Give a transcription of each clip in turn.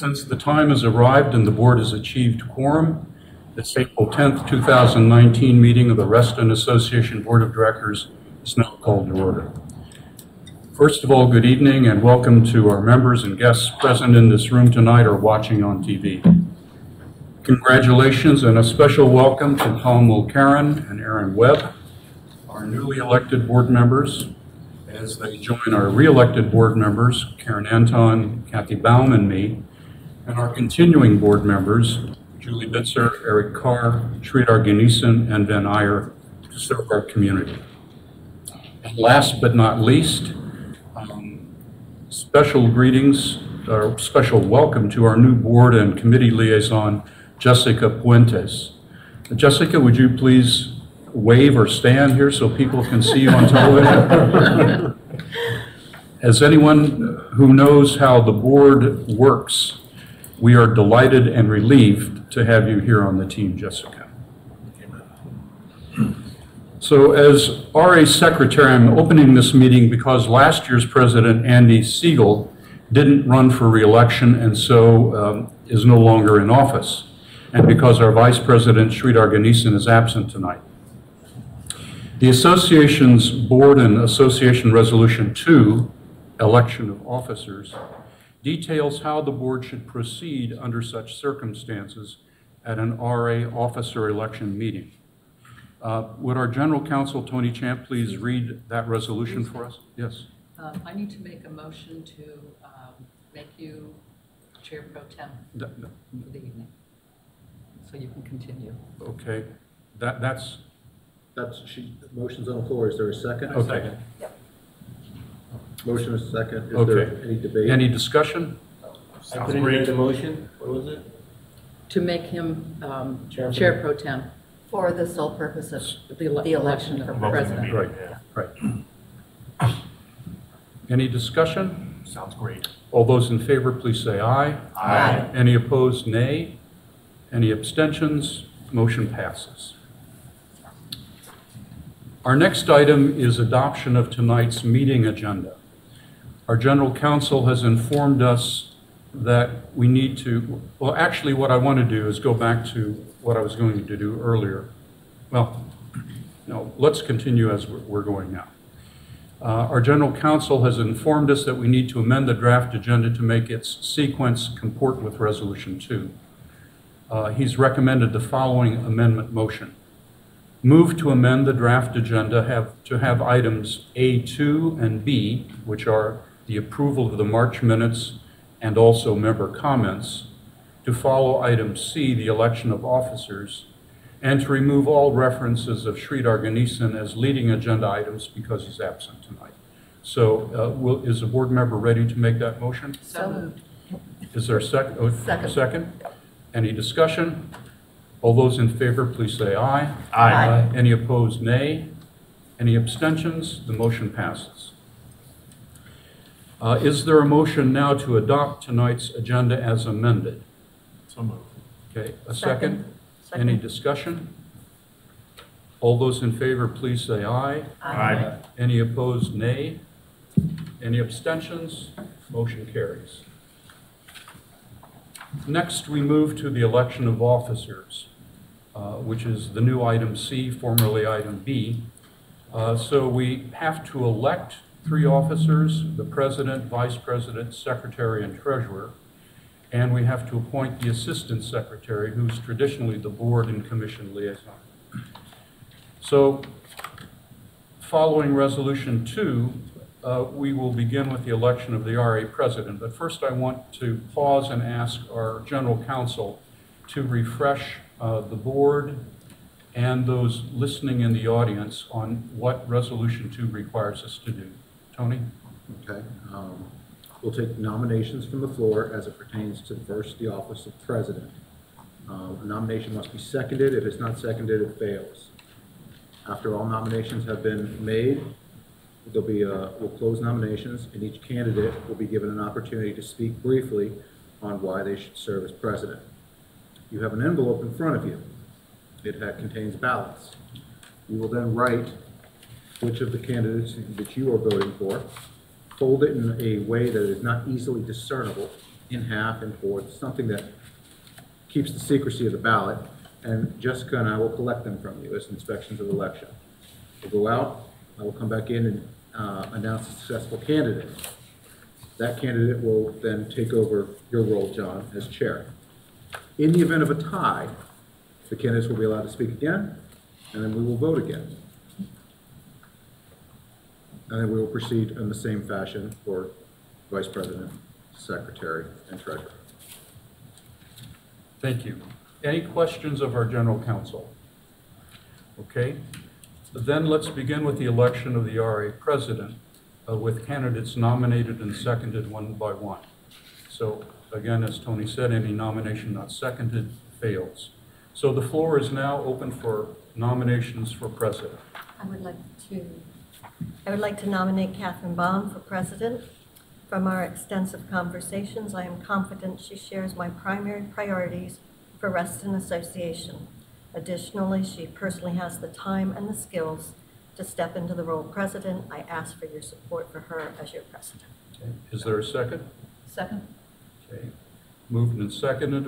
Since the time has arrived and the board has achieved quorum, this April 10th, 2019 meeting of the Reston Association Board of Directors is now called to order. First of all, good evening and welcome to our members and guests present in this room tonight or watching on TV. Congratulations and a special welcome to Tom Mulcairn and Aaron Webb, our newly elected board members, as they join our re-elected board members, Karen Anton, Kathy Baum, and me, and our continuing board members, Julie Bitzer, Eric Carr, Sridhar Ganesan, and Ben Iyer, to serve our community. And last but not least, special greetings, or special welcome to our new board and committee liaison, Jessica Puentes. Jessica, would you please wave or stand here so people can see you on television? As anyone who knows how the board works, we are delighted and relieved to have you here on the team, Jessica. So as RA Secretary, I'm opening this meeting because last year's President, Andy Siegel, didn't run for re-election and so is no longer in office, and because our Vice President, Sridhar Ganesan, is absent tonight. The Association's Board and Association Resolution 2, Election of Officers, details how the board should proceed under such circumstances at an RA officer election meeting. Would our General Counsel, Tony Champ, please read that resolution for us? Yes. I need to make a motion to make you Chair Pro Tem for the evening, so you can continue. Okay. Motion's on the floor. Is there a second? Okay. Second. Yep. Motion is second. Is Okay. there any debate? Any discussion? I couldn't read the motion. What was it? To make him Chair Pro Tem for the sole purpose of the election of President. Right, right. Any discussion? Sounds great. All those in favor, please say aye. Aye. Any opposed, nay. Any abstentions? Motion passes. Our next item is adoption of tonight's meeting agenda. Our General Counsel has informed us that we need to, well, actually what I want to do is go back to what I was going to do earlier. Well, no, let's continue as we're going now. Our General Counsel has informed us that we need to amend the draft agenda to make its sequence comport with Resolution 2. He's recommended the following amendment motion. Move to amend the draft agenda to have items A2 and B, which are the approval of the March minutes and also member comments, to follow item C, the election of officers, and to remove all references of Sridhar Ganesan as leading agenda items because he's absent tonight. So is the board member ready to make that motion? So moved. Is there a second? Oh, Second. Second? Any discussion? All those in favor, please say aye. Aye. Any opposed, nay. Any abstentions? The motion passes. Is there a motion now to adopt tonight's agenda as amended? So moved. Okay, a second? Any discussion? All those in favor, please say aye. Aye. Any opposed, nay. Any abstentions? Motion carries. Next, we move to the election of officers, which is the new item C, formerly item B. So we have to elect 3 officers, the president, vice president, secretary, and treasurer. And we have to appoint the assistant secretary, who's traditionally the board and commission liaison. So following Resolution 2, we will begin with the election of the RA president. But first I want to pause and ask our General Counsel to refresh the board and those listening in the audience on what Resolution 2 requires us to do. Tony? Okay. We'll take nominations from the floor as it pertains to first the office of president. A nomination must be seconded. If it's not seconded, it fails. After all nominations have been made, we'll close nominations, and each candidate will be given an opportunity to speak briefly on why they should serve as president. You have an envelope in front of you. It contains ballots. You will then write which of the candidates that you are voting for, fold it in a way that is not easily discernible, in half, in fourths, something that keeps the secrecy of the ballot, and Jessica and I will collect them from you as inspections of election. We'll go out, I will come back in and announce a successful candidate. That candidate will then take over your role, John, as chair. In the event of a tie, the candidates will be allowed to speak again, and then we will vote again. And then we will proceed in the same fashion for vice president, secretary, and treasurer. Thank you. Any questions of our general counsel? Okay. Then let's begin with the election of the RA president with candidates nominated and seconded one by one. So again, as Tony said, any nomination not seconded fails. So the floor is now open for nominations for president. I would like to nominate Catherine Baum for president. From our extensive conversations, I am confident she shares my primary priorities for Reston Association. Additionally, she personally has the time and the skills to step into the role of president. I ask for your support for her as your president. Okay. Is there a second? Second? Okay. Moved and seconded.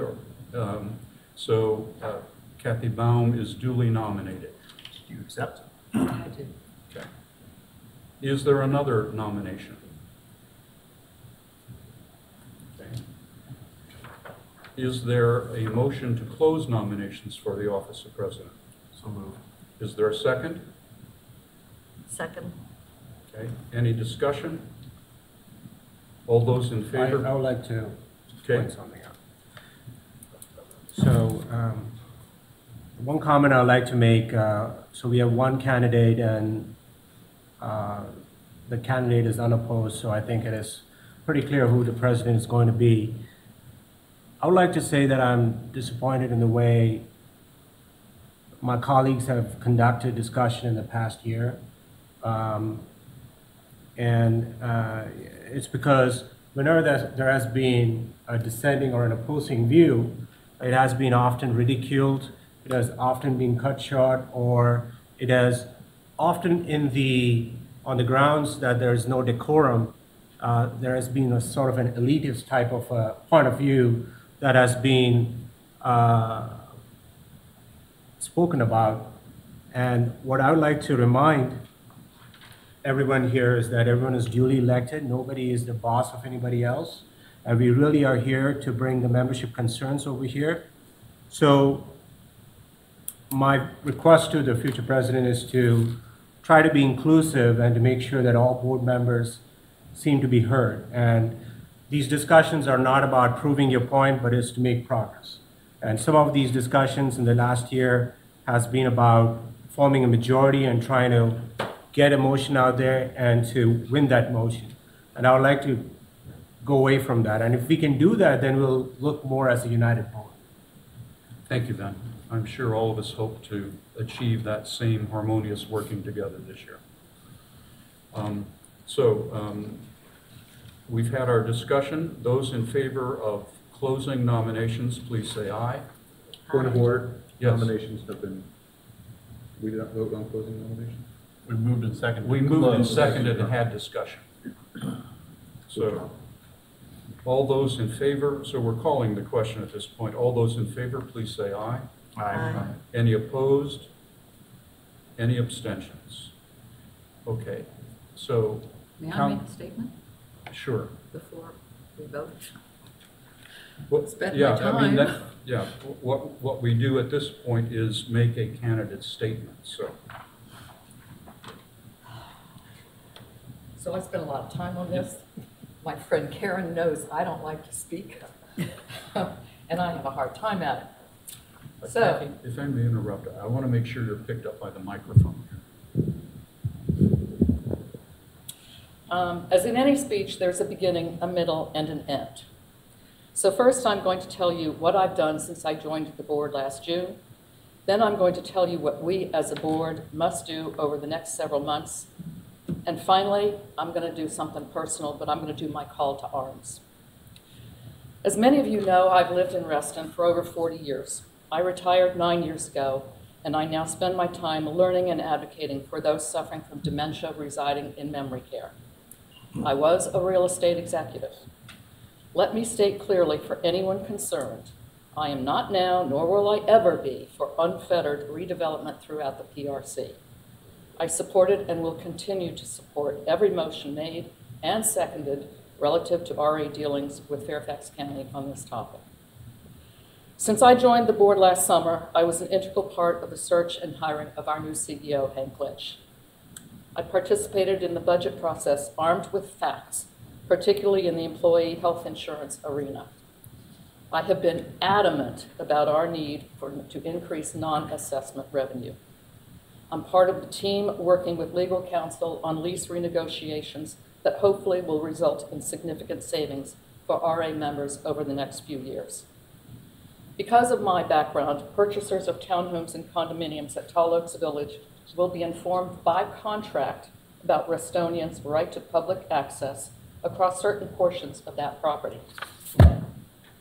Kathy Baum is duly nominated. Do you accept? I do. Okay. Is there another nomination? Okay. Is there a motion to close nominations for the office of president? So moved. Is there a second? Second. Okay. Any discussion? All those in favor? I would like to Okay. point something out. So, one comment I'd like to make, so we have one candidate and the candidate is unopposed, so I think it is pretty clear who the president is going to be. I would like to say that I'm disappointed in the way my colleagues have conducted discussion in the past year. It's because whenever there has been a dissenting or an opposing view, it has been often ridiculed, it has often been cut short, or it has often on the grounds that there is no decorum, there has been a sort of an elitist type of point of view that has been spoken about. And what I would like to remind everyone here is that everyone is duly elected. Nobody is the boss of anybody else. And we really are here to bring the membership concerns over here. So my request to the future president is to try to be inclusive and to make sure that all board members seem to be heard. And these discussions are not about proving your point, but it's to make progress. And some of these discussions in the last year has been about forming a majority and trying to get a motion out there and to win that motion. And I would like to go away from that. And if we can do that, then we'll look more as a united board. Thank you, Ben. I'm sure all of us hope to achieve that same harmonious working together this year. We've had our discussion. Those in favor of closing nominations, please say aye. Point of order, Yes. nominations have been, we did not vote on closing nominations? We moved and seconded. We moved and seconded and had discussion. So all those in favor, so we're calling the question at this point. All those in favor, please say aye. Aye. Any opposed? Any abstentions? Okay, so. May I make a statement Sure. before we vote? Well, Spend yeah, my I mean, time. what we do at this point is make a candidate statement, so. So I spent a lot of time on this. My friend Karen knows I don't like to speak, and I have a hard time at it. But So- Kathy, if I may interrupt, I want to make sure you're picked up by the microphone here. As in any speech, there's a beginning, a middle, and an end. So first, I'm going to tell you what I've done since I joined the board last June. Then I'm going to tell you what we as a board must do over the next several months. And finally, I'm going to do something personal, but I'm going to do my call to arms. As many of you know, I've lived in Reston for over 40 years. I retired 9 years ago, and I now spend my time learning and advocating for those suffering from dementia residing in memory care. I was a real estate executive. Let me state clearly for anyone concerned, I am not now, nor will I ever be, for unfettered redevelopment throughout the PRC. I supported and will continue to support every motion made and seconded relative to RA dealings with Fairfax County on this topic. Since I joined the board last summer, I was an integral part of the search and hiring of our new CEO, Hank Lynch. I participated in the budget process armed with facts, particularly in the employee health insurance arena. I have been adamant about our need to increase non-assessment revenue. I'm part of the team working with legal counsel on lease renegotiations that hopefully will result in significant savings for RA members over the next few years. Because of my background, purchasers of townhomes and condominiums at Tall Oaks Village will be informed by contract about Restonians' right to public access across certain portions of that property.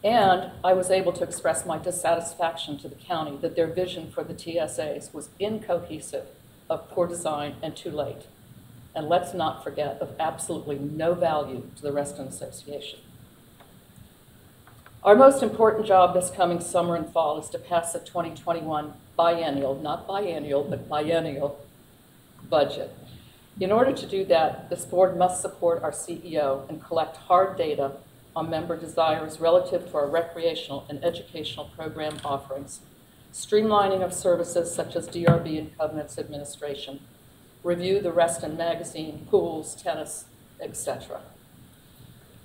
And I was able to express my dissatisfaction to the county that their vision for the TSAs was incohesive, of poor design, and too late. And let's not forget, of absolutely no value to the Reston Association. Our most important job this coming summer and fall is to pass the 2021 biennial, not biannual, but biennial budget. In order to do that, this board must support our CEO and collect hard data on member desires relative to our recreational and educational program offerings, streamlining of services such as DRB and covenants administration, review the Reston magazine, pools, tennis, etc.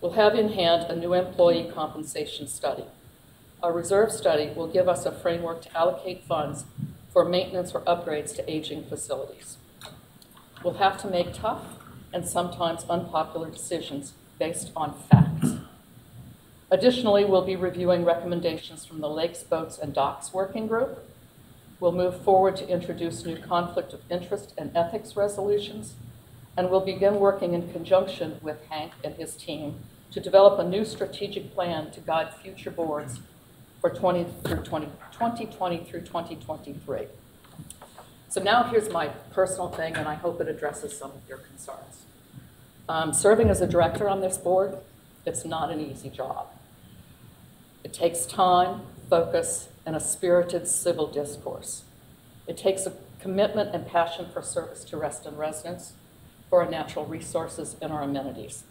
We'll have in hand a new employee compensation study. Our reserve study will give us a framework to allocate funds for maintenance or upgrades to aging facilities. We'll have to make tough and sometimes unpopular decisions based on facts. Additionally, we'll be reviewing recommendations from the Lakes, Boats, and Docks Working Group. We'll move forward to introduce new conflict of interest and ethics resolutions, and we'll begin working in conjunction with Hank and his team to develop a new strategic plan to guide future boards for 2020 through 2023. So now here's my personal thing, and I hope it addresses some of your concerns. Serving as a director on this board, it's not an easy job. It takes time, focus, and a spirited civil discourse. It takes a commitment and passion for service to Reston residents, for our natural resources and our amenities.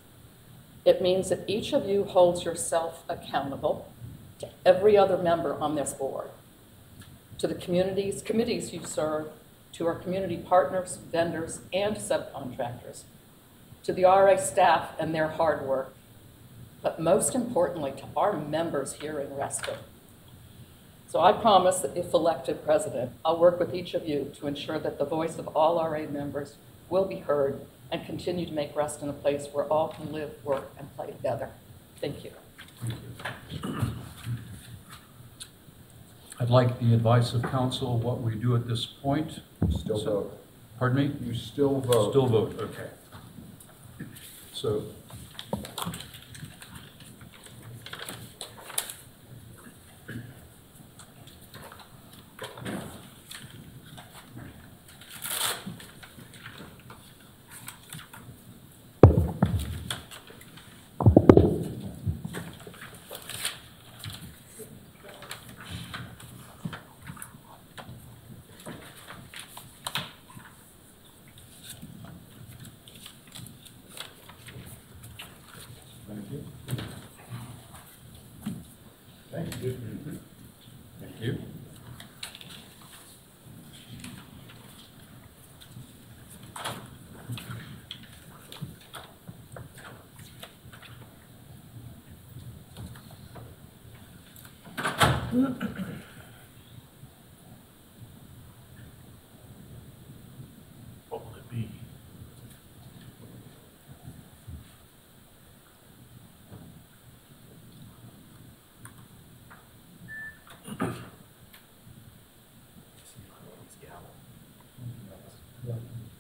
It means that each of you holds yourself accountable to every other member on this board, to the committees you serve, to our community partners, vendors, and subcontractors, to the RA staff and their hard work, but most importantly, to our members here in Reston. So I promise that if elected president, I'll work with each of you to ensure that the voice of all RA members will be heard and continue to make Reston a place where all can live, work, and play together. Thank you. I'd like the advice of council, what we do at this point. Still vote. Pardon me? You still vote. Still vote, okay. So, Thank you. thank you. What will it be?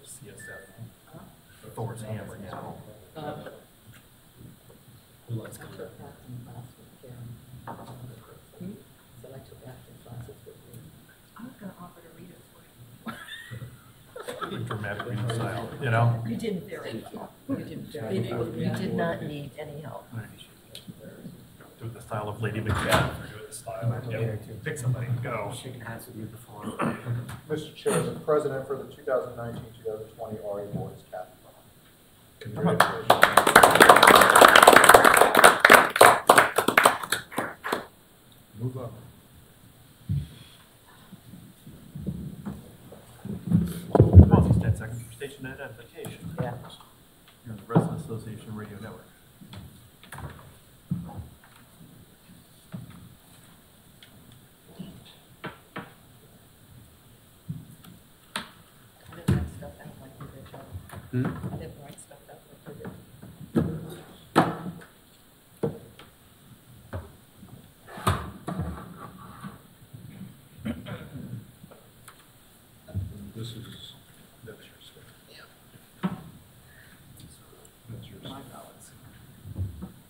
CSF. Thor's hammer gavel. Let's go. So I took acting classes with you. I was going to offer to read it for you. Dramatic reading style, you know? You did very well. You did very well. You did not need any help. Do it the style of Lady Macbeth, or do it the style of, pick somebody, go. Shaking hands with you before. Mr. Chair, the president for the 2019-2020 RA Board is Kathy Baum. Congratulations. Move up. Pause just 10 seconds for station identification. Yeah. You're on the Reston Association Radio Network. I didn't write stuff out like you did, John. I didn't write stuff out like you did. This is, that's your stuff. Yeah. That's your My stuff. balance.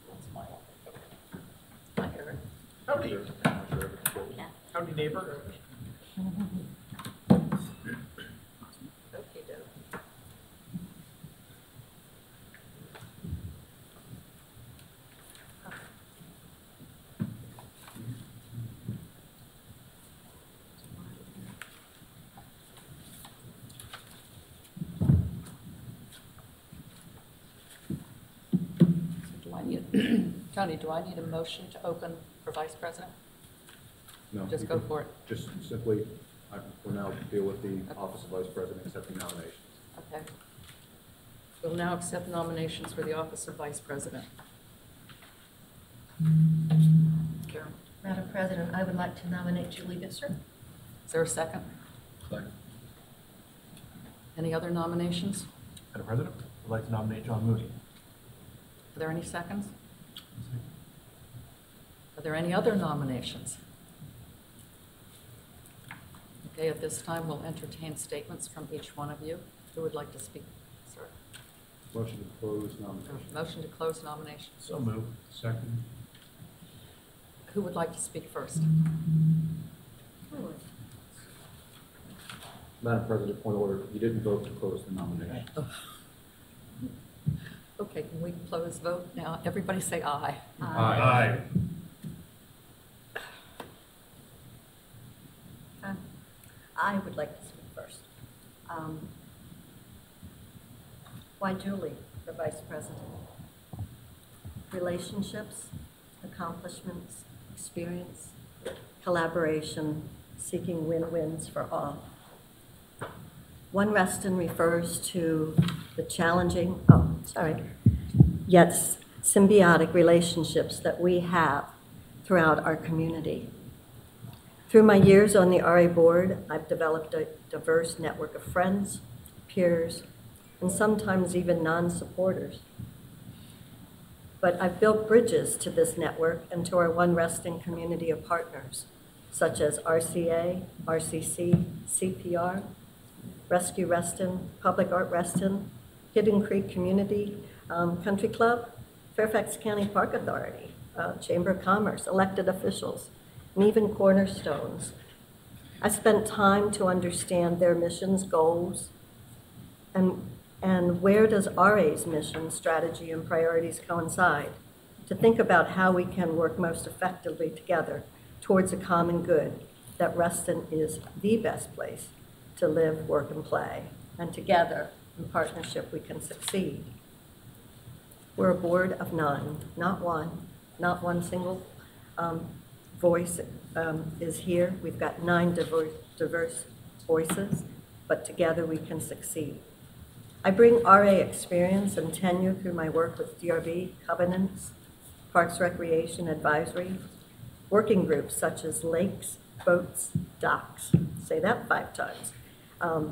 That's my one. Hi, Eric. Howdy. Yeah. Howdy, neighbor. Okay, doke. Do I need, Tony, do I need a motion to open for vice president? No, Just you go can for it. Just simply, we'll now deal with the office of vice president, accepting nominations. Okay. We'll now accept nominations for the office of vice president. Karen, Madam President, I would like to nominate Julie Visser. is there a second? Second. Any other nominations? Madam President, I'd like to nominate John Mooney. Are there any seconds? Are there any other nominations? Okay, at this time, we'll entertain statements from each one of you. Who would like to speak? Sir. Motion to close nominations. Motion to close nominations. So moved. Second. Who would like to speak first? Madam President, point of order, you didn't vote to close the nomination. Okay, can we close vote now? Everybody say aye. Aye. I would like to speak first. Why Julie for vice president? Relationships, accomplishments, experience, collaboration, seeking win-wins for all. One Reston refers to the challenging, yet symbiotic relationships that we have throughout our community. Through my years on the RA board, I've developed a diverse network of friends, peers, and sometimes even non-supporters. But I've built bridges to this network and to our One Reston community of partners, such as RCA, RCC, CPR, Rescue Reston, Public Art Reston, Hidden Creek Community Country Club, Fairfax County Park Authority, Chamber of Commerce, elected officials, and even Cornerstones. I spent time to understand their missions, goals, and where does RA's mission, strategy, and priorities coincide, to think about how we can work most effectively together towards a common good, that Reston is the best place to live, work, and play, and together, in partnership, we can succeed. We're a board of 9, not one single voice is here. We've got 9 diverse voices, but together we can succeed. I bring RA experience and tenure through my work with DRB, covenants, Parks Recreation Advisory, working groups such as Lakes, Boats, Docks, say that 5 times,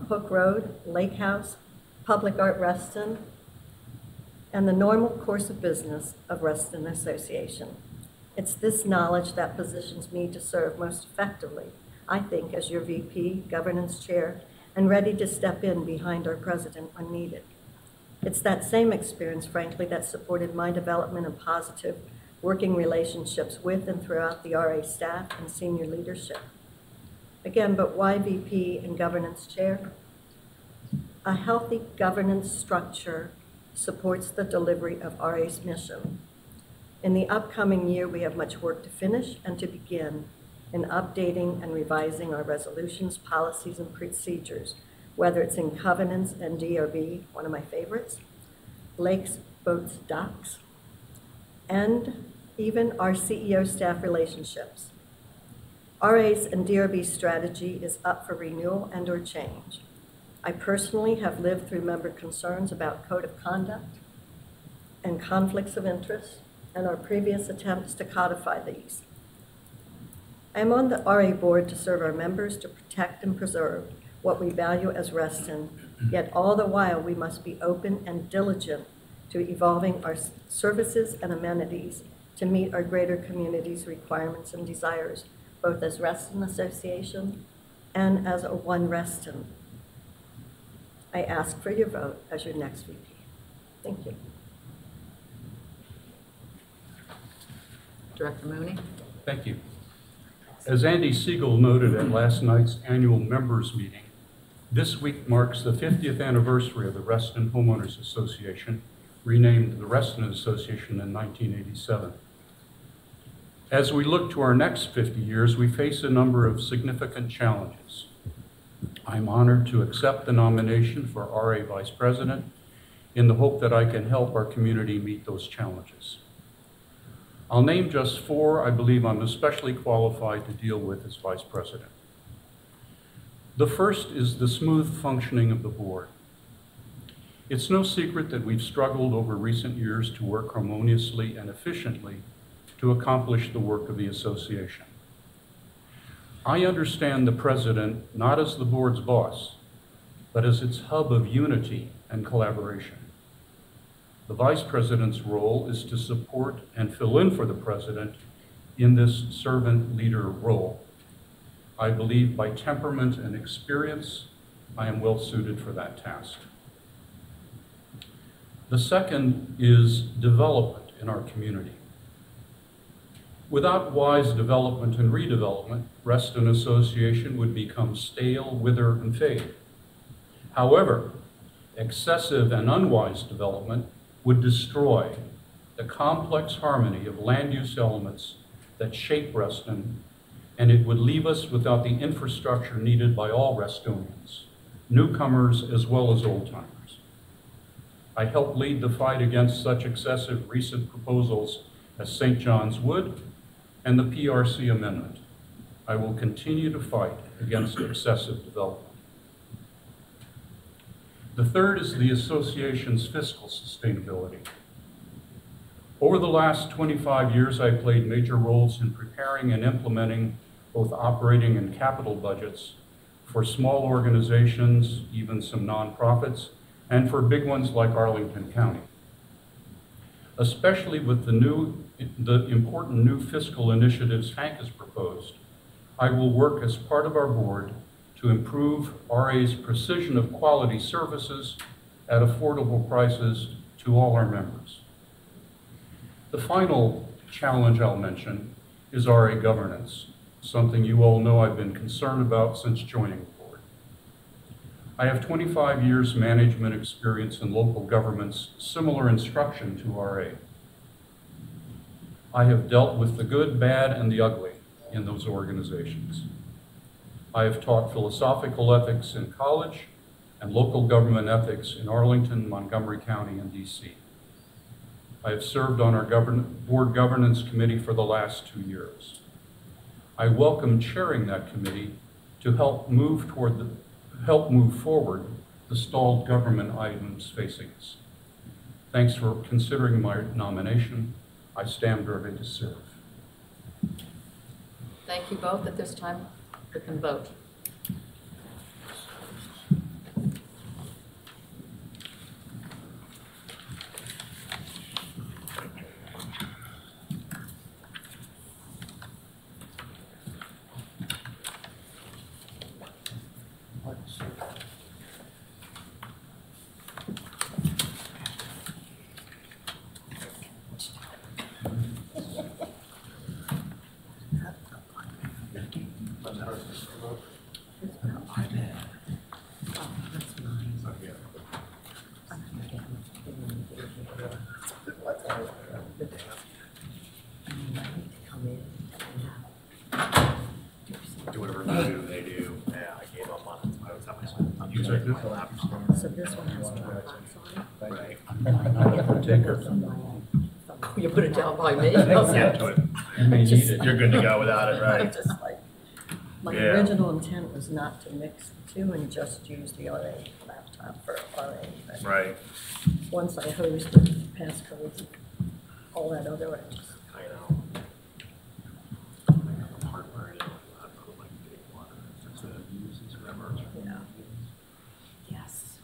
Hook Road, Lake House, Public Art Reston, and the normal course of business of Reston Association. It's this knowledge that positions me to serve most effectively, I think, as your VP, governance chair, and ready to step in behind our president when needed. It's that same experience, frankly, that supported my development of positive working relationships with and throughout the RA staff and senior leadership. Again, but why VP and governance chair? A healthy governance structure supports the delivery of RA's mission. In the upcoming year, we have much work to finish and to begin in updating and revising our resolutions, policies, and procedures, whether it's in covenants and DRB, one of my favorites, lakes, boats, docks, and even our CEO staff relationships. RA's and DRB strategy is up for renewal and or change. I personally have lived through member concerns about code of conduct and conflicts of interest and our previous attempts to codify these. I am on the RA board to serve our members, to protect and preserve what we value as Reston, yet all the while we must be open and diligent to evolving our services and amenities to meet our greater community's requirements and desires, both as Reston Association and as a One Reston. I ask for your vote as your next VP. Thank you. Director Mooney? Thank you. As Andy Siegel noted at last night's annual members meeting, this week marks the 50th anniversary of the Reston Homeowners Association, renamed the Reston Association in 1987. As we look to our next 50 years, we face a number of significant challenges. I'm honored to accept the nomination for RA Vice President in the hope that I can help our community meet those challenges. I'll name just four I believe I'm especially qualified to deal with as Vice President. The first is the smooth functioning of the board. It's no secret that we've struggled over recent years to work harmoniously and efficiently to accomplish the work of the association. I understand the President not as the board's boss, but as its hub of unity and collaboration. The Vice President's role is to support and fill in for the President in this servant leader role. I believe by temperament and experience, I am well suited for that task. The second is development in our community. Without wise development and redevelopment, Reston Association would become stale, wither, and fade. However, excessive and unwise development would destroy the complex harmony of land use elements that shape Reston, and it would leave us without the infrastructure needed by all Restonians, newcomers as well as old-timers. I helped lead the fight against such excessive recent proposals as St. John's Wood and the PRC amendment. I will continue to fight against excessive development. The third is the association's fiscal sustainability. Over the last 25 years, I played major roles in preparing and implementing both operating and capital budgets for small organizations, even some nonprofits, and for big ones like Arlington County. Especially with the important new fiscal initiatives Hank has proposed, I will work as part of our board to improve RA's precision of quality services at affordable prices to all our members. The final challenge I'll mention is RA governance, something you all know I've been concerned about since joining the board. I have 25 years management experience in local governments similar in structure to RA. I have dealt with the good, bad, and the ugly in those organizations. I have taught philosophical ethics in college and local government ethics in Arlington, Montgomery County, and DC. I have served on our board governance committee for the last 2 years. I welcome chairing that committee to help move forward the stalled government items facing us. Thanks for considering my nomination. I stand ready to serve. Thank you both. At this time, you can vote. finger. You put it down by me. Yeah, do it. You may need it. You're good to go without it, I'm right? just like, my Yeah. original intent was not to mix the two and just use the RA laptop for RA. But Right. once I hosed the passcodes, and all that other, I just, I know. yeah. Yes.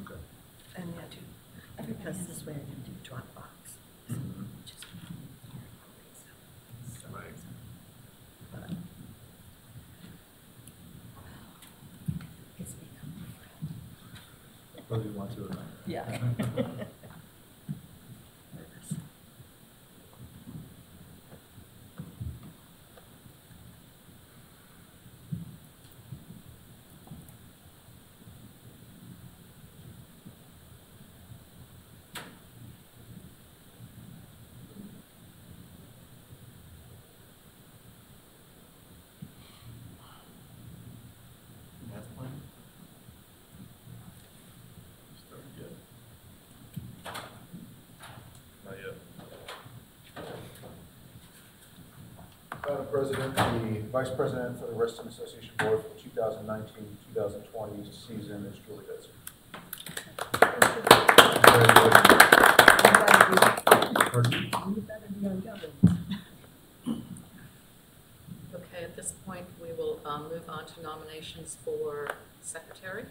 And yeah, because this way I can do Dropbox. Just- Right. but it's become my friend. Whether you want to or not. Yeah. That's fine. Very good. Not yet. Madam President, the Vice President for the Reston Association Board for 2019-2020 season is Julie Betson. You better be on governance. Okay, at this point, we will move on to nominations for secretary.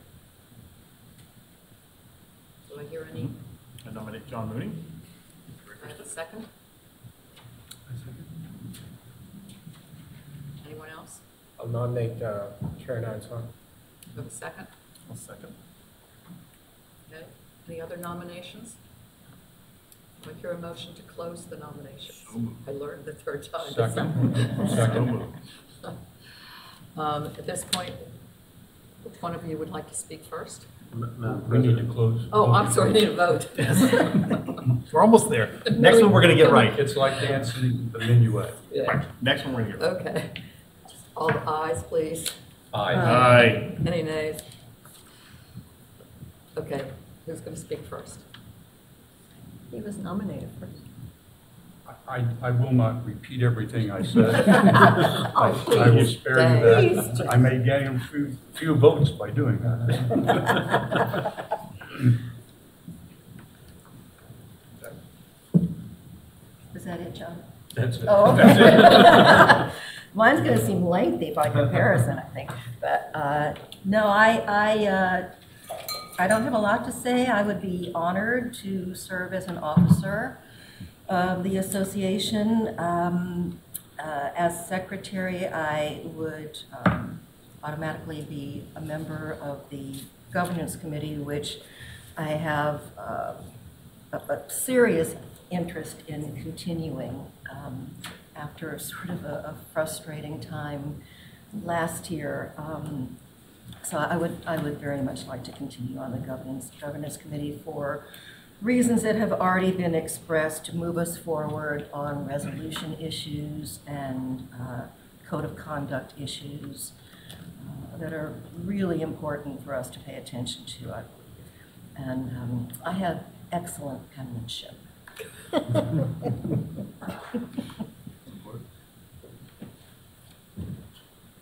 Do I hear any? I nominate John Mooney. I have a second? Anyone else? I'll nominate Chair Nanson. Do I have a second? I'll second. Okay, any other nominations? Do I hear a motion to close the nominations? So moved. I learned the third time. Second. So moved. At this point, which one of you would like to speak first? Madam We need to President, close. Oh, I'm sorry, I need a vote. We're almost there. Next one we're gonna get right. It's like dancing the minuet. Yeah, Right. Next one we're gonna get right. okay. All the ayes, please. Aye. Aye. Any nays? Okay, who's going to speak first? He was nominated first. I will not repeat everything I said. Oh, I will please, spare you that. Dave. I may gain a few votes by doing that. Was that it, John? That's it. Oh, That's okay. Mine's going to seem lengthy by comparison, I think. But no, I don't have a lot to say. I would be honored to serve as an officer of the association. As secretary, I would automatically be a member of the governance committee, which I have a serious interest in continuing after sort of a frustrating time last year. So I would very much like to continue on the governance committee for reasons that have already been expressed to move us forward on resolution issues and code of conduct issues that are really important for us to pay attention to, I believe. And I have excellent penmanship.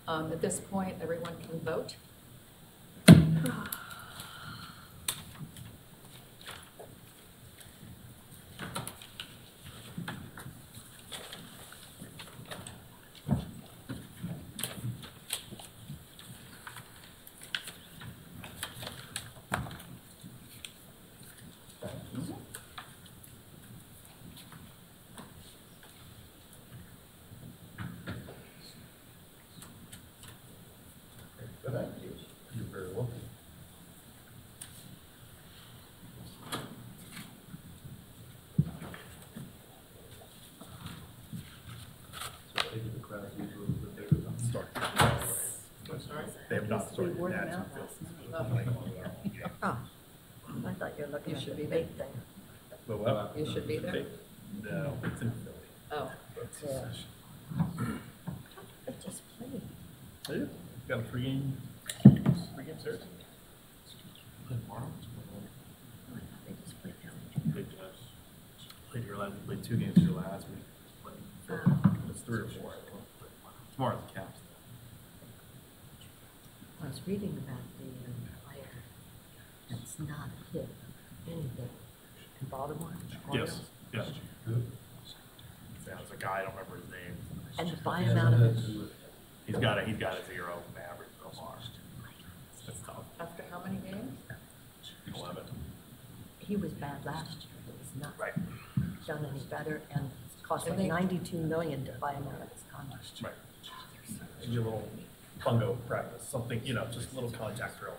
At this point, everyone can vote. Thank you. You're very welcome. They have not started We wore them that. out last night. Oh, I thought you were looking You at should the be big thing. But what? You should be there. No, it's in Philly. Oh, Yeah. It just played. Oh, yeah. Got a pregame series? They just played down. Big guys. think you're allowed to play 2 games your last week. But it's 3 or 4. Tomorrow's the Caps. I was reading about the player that's not hit anything in Baltimore. Yes, yes. Yeah, it's a guy, I don't remember his name. And by amount of it, He's got a 0 average so far. That's tough. After how many games? 11. he was bad last year. He's not Right. done any better, and it's cost And like they- $92 million to buy him out of his contract. Right. Maybe a little fungo practice, something, just a little contact drill.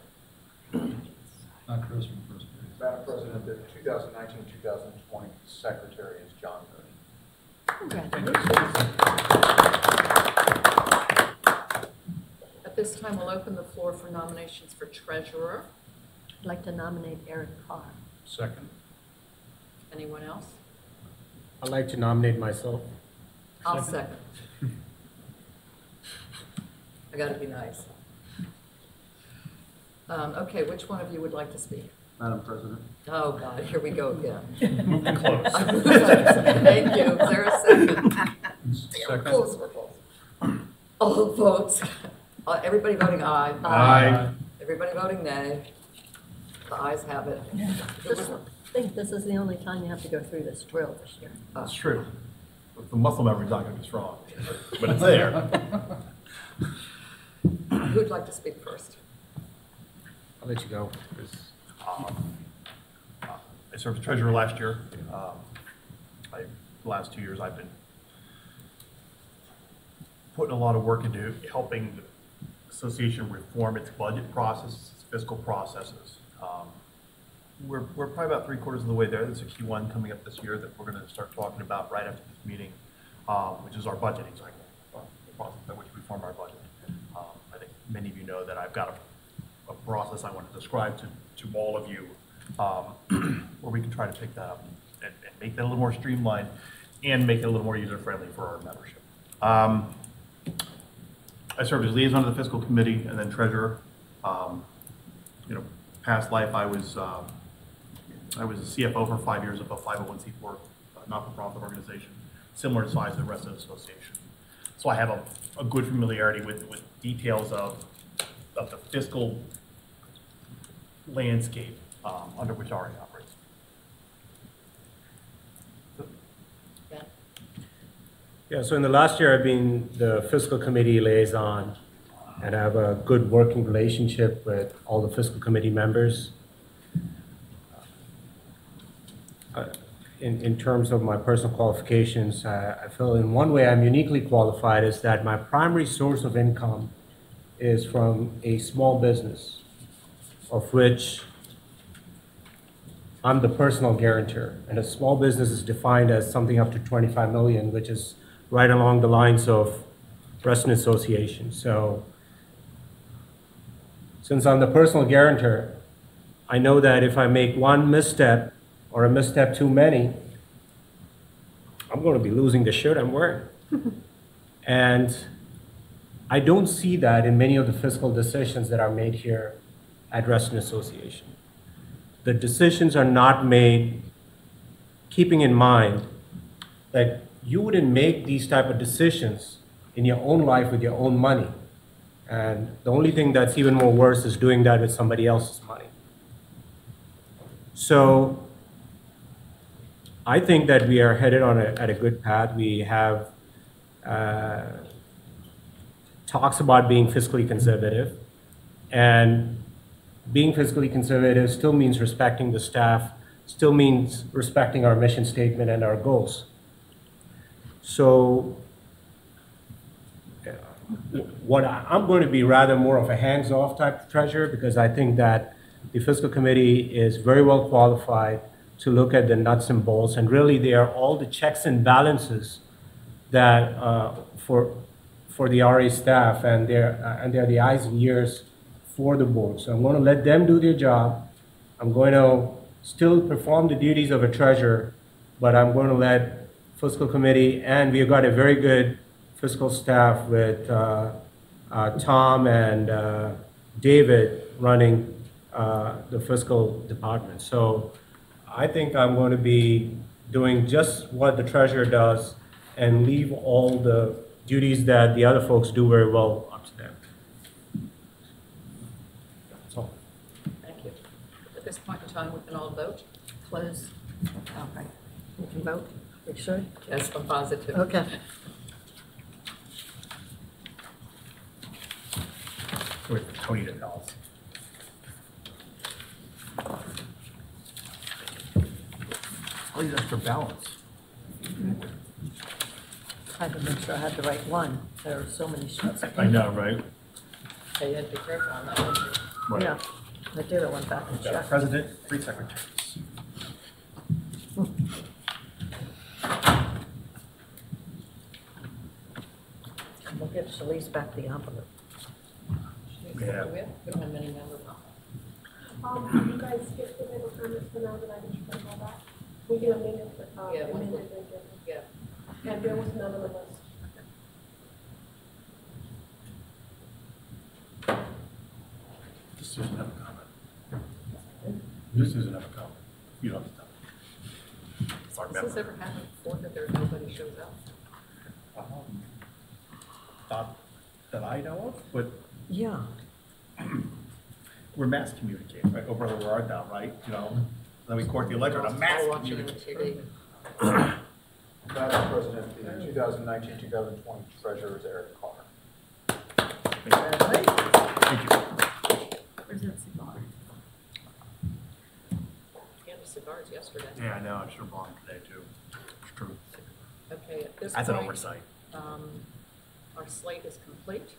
Not Chris from first base. Madam President, the 2019-2020 secretary is John Mooney. Congratulations. At this time, we'll open the floor for nominations for treasurer. I'd like to nominate Eric Carr. Second. Anyone else? I'd like to nominate myself. I'll second. I gotta be nice. Okay, which one of you would like to speak? Madam President. Oh, God, here we go again. Moving close. Thank you. Is there a second? Second. Close, we're close. All votes. Everybody voting aye. Aye. Everybody voting nay. The ayes have it. Just think this is the only time you have to go through this drill this year. That's true. The muscle memory's not going to be strong, but it's there. Who'd like to speak first? I'll let you go. I served as treasurer last year. The last 2 years, I've been putting a lot of work into helping the association reform its budget processes, its fiscal processes. We're probably about 3/4 of the way there. There's a key one coming up this year that we're going to start talking about right after this meeting, which is our budgeting cycle, the process by which we form our budget. I think many of you know that I've got a process I want to describe to all of you, where we can try to pick that up and make that a little more streamlined and make it a little more user-friendly for our membership. I served as liaison to the fiscal committee and then treasurer. Past life I was a CFO for 5 years of a 501c4 not-for-profit organization, similar in size to the Reston Association. So I have a good familiarity with details of the fiscal landscape under which RA operates. Yeah, so in the last year, I've been the fiscal committee liaison, and I have a good working relationship with all the fiscal committee members. In terms of my personal qualifications, I feel in one way I'm uniquely qualified is that my primary source of income is from a small business, of which I'm the personal guarantor. And a small business is defined as something up to 25 million, which is right along the lines of Reston Association. So since I'm the personal guarantor, I know that if I make one misstep or a misstep too many, I'm going to be losing the shirt I'm wearing. And I don't see that in many of the fiscal decisions that are made here at Reston Association. The decisions are not made keeping in mind that you wouldn't make these type of decisions in your own life with your own money. And the only thing that's even more worse is doing that with somebody else's money. So I think that we are headed on at a good path. We have talks about being fiscally conservative, and being fiscally conservative still means respecting the staff, still means respecting our mission statement and our goals. So what I'm going to be rather more of a hands-off type of treasurer, because I think that the fiscal committee is very well qualified to look at the nuts and bolts, and really they are all the checks and balances that for the RA staff, and they're the eyes and ears for the board. So I'm going to let them do their job. I'm going to still perform the duties of a treasurer, but I'm going to let fiscal committee, and we've got a very good fiscal staff with Tom and David running the fiscal department. So I think I'm going to be doing just what the treasurer does and leave all the duties that the other folks do very well up to them. That's all. Thank you. At this point in time, we can all vote. Close. Okay. We can vote. We should? Yes, I'm positive. Okay. Wait for Tony to tell us. Oh, you extra balance. I had to make sure I had the right one. There are so many sheets. I know, right? Okay, you had to be careful on that one. Right. Yeah, I did. I went back and We've got a checked. president, 3 secretaries. We'll give Shalice back the envelope. Yeah. We don't have many members. Can you guys skip the middle comments for now that I just put all that? We can amend it, Yeah, amend one- it and give it. Yeah. And there was none on the list. This doesn't have a comment. This doesn't have a comment. You don't have to tell me. It's our Has this member. ever happened before that nobody shows up? Not that I know of, but Yeah. we're mass communicating, right? Oh, brother, where art thou, right? You know, then we court the electorate, a mass All watching on communication. TV. Madam President, the 2019-2020 treasurer is Eric Carr. Thank you. Where's that cigar? Candy cigars yesterday. Yeah, I know, I should have bought them today too. It's true. Okay, at this That's an point, oversight. our slate is complete.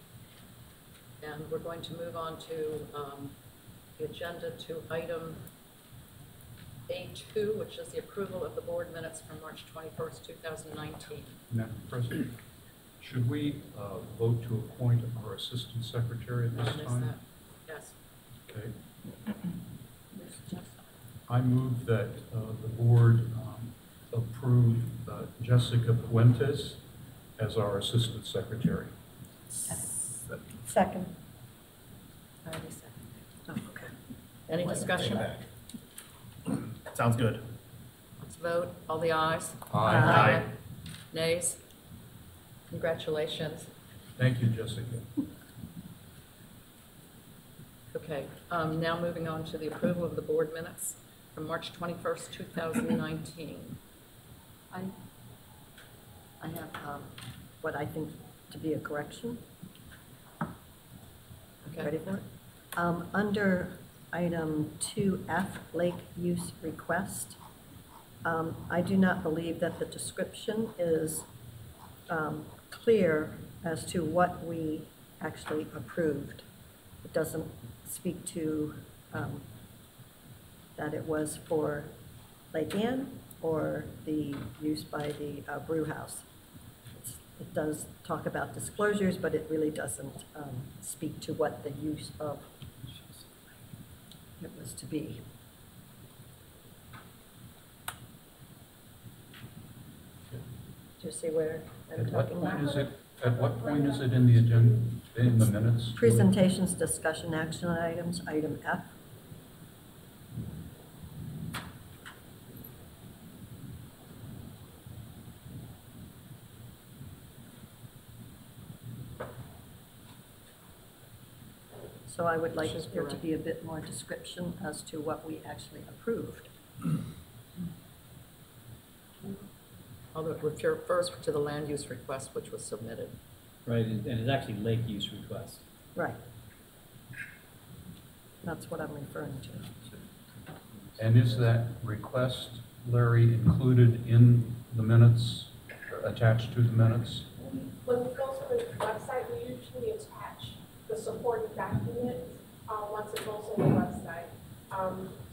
And we're going to move on to the agenda to item A2, which is the approval of the board minutes from March 21st, 2019. Madam President, should we vote to appoint our assistant secretary at Did I this miss time? that? Yes. Okay. I move that the board approve Jessica Puentes as our assistant secretary. Second. I already said. Oh, okay. Any discussion? Sounds good. Let's vote. All the ayes? Aye. Nays? Congratulations. Thank you, Jessica. Okay, now moving on to the approval of the board minutes from March 21st, 2019. I have what I think to be a correction. Okay. Ready for it? Under item 2F, lake use request, I do not believe that the description is clear as to what we actually approved. It doesn't speak to that it was for Lake Ann or the use by the brew house. It does talk about disclosures, but it really doesn't speak to what the use of it was to be. Do you see where I'm At what talking point about? is it, at what point is it in the agenda, in the minutes? Presentations, discussion, action items, item F. So I would like She's there to correct. be a bit more description as to what we actually approved. Although it refers to the land use request which was submitted. Right, and it's actually lake use request. Right. That's what I'm referring to. And is that request, Larry, included in the minutes, attached to the minutes? When we go to the website, we usually attach the supporting documents, once it goes on the website.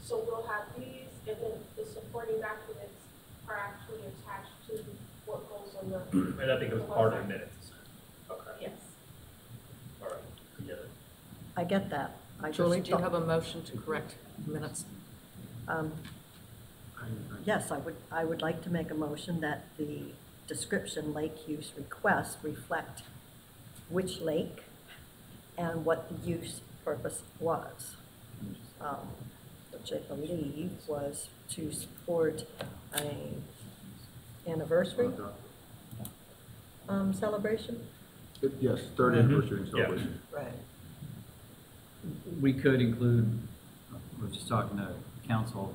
So we'll have these, and then the supporting documents are actually attached to what goes on the. And that becomes part of the minutes. Okay, Yes. all right, I get it. I get that. I just Julie, do you don't- have a motion to correct minutes? Yes, I would like to make a motion that the description lake use request reflect which lake and what the use purpose was, which I believe was to support a anniversary celebration? Yes, third anniversary and Yeah. celebration. Right. We could include, we're just talking to council,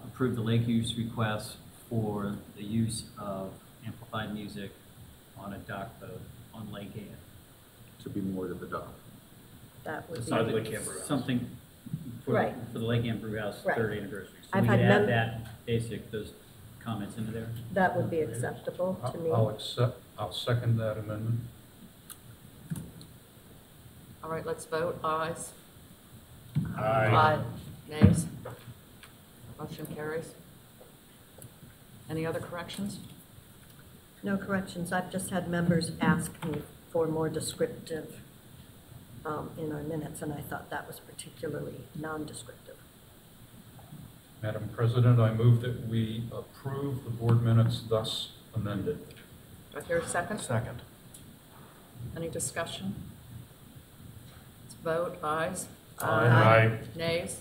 approve the lake use request for the use of amplified music on a dock boat on Lake Ann. To be moored at the dock. That would Beside be, Lake Ann Brew House. Something for, Right. for the Lake Ann Brew House Right. third anniversary. So I've we had could add mem- that basic, those comments into there. that would be acceptable to me. I'll second that amendment. All right, let's vote. Ayes. Aye. Nays? Motion carries. Any other corrections? No corrections. I've just had members ask me for more descriptive in our minutes, and I thought that was particularly non-descriptive. Madam President, I move that we approve the board minutes thus amended. Do I hear a second? Second. Any discussion? Let's vote. Ayes? Aye. Nays?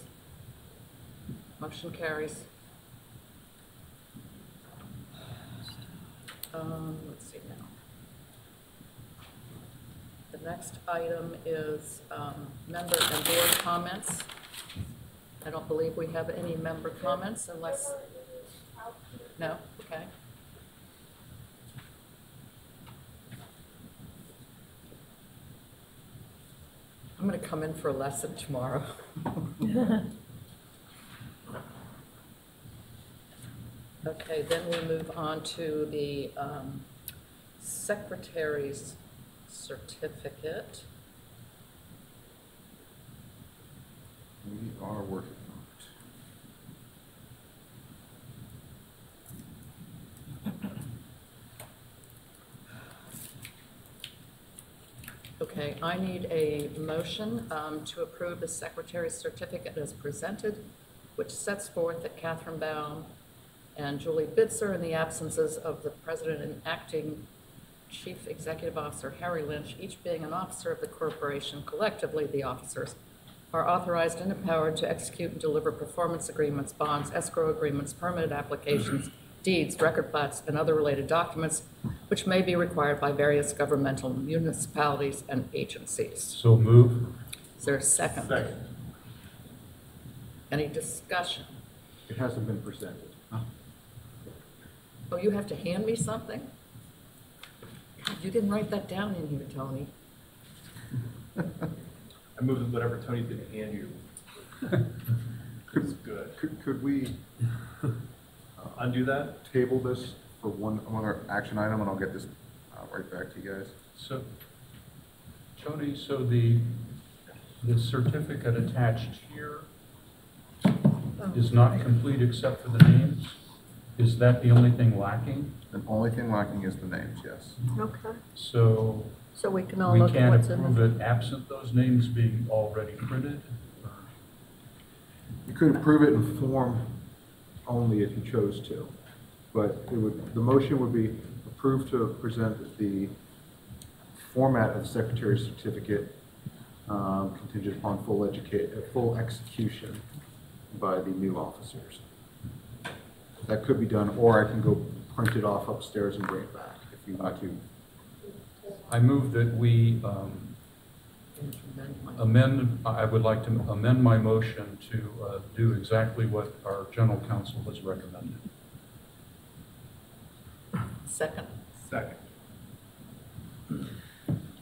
Motion carries. Let's see now. The next item is member and board comments. I don't believe we have any member comments unless, no? Okay. I'm going to come in for a lesson tomorrow. Okay, then we move on to the secretary's certificate. We are working on Okay, I need a motion to approve the secretary's certificate as presented, which sets forth that Catherine Baum and Julie Bitzer, in the absences of the president and acting chief executive officer Harry Lynch, each being an officer of the corporation, collectively the officers, are authorized and empowered to execute and deliver performance agreements, bonds, escrow agreements, permit applications, deeds, record plats, and other related documents which may be required by various governmental municipalities and agencies. So move. Is there a second? Second. Any discussion? it. It hasn't been presented. Oh, you have to hand me something? God, you didn't write that down in here, Tony. I move that whatever Tony's gonna hand you is good. Could we Undo that? table this for one other action item, and I'll get this right back to you guys? So, Tony, so the certificate attached here is not complete except for the names? Is that the only thing lacking? The only thing lacking is the names, yes. Okay. So So we can all we look at can't what's in approve the... it absent those names being already printed? You could approve it in form only if you chose to, but the motion would be approved to present the format of the secretary's certificate contingent upon full execution by the new officers. That could be done, or I can go print it off upstairs and bring it back if you want to. I move that we I would like to amend my motion to do exactly what our general counsel has recommended. Second. Second.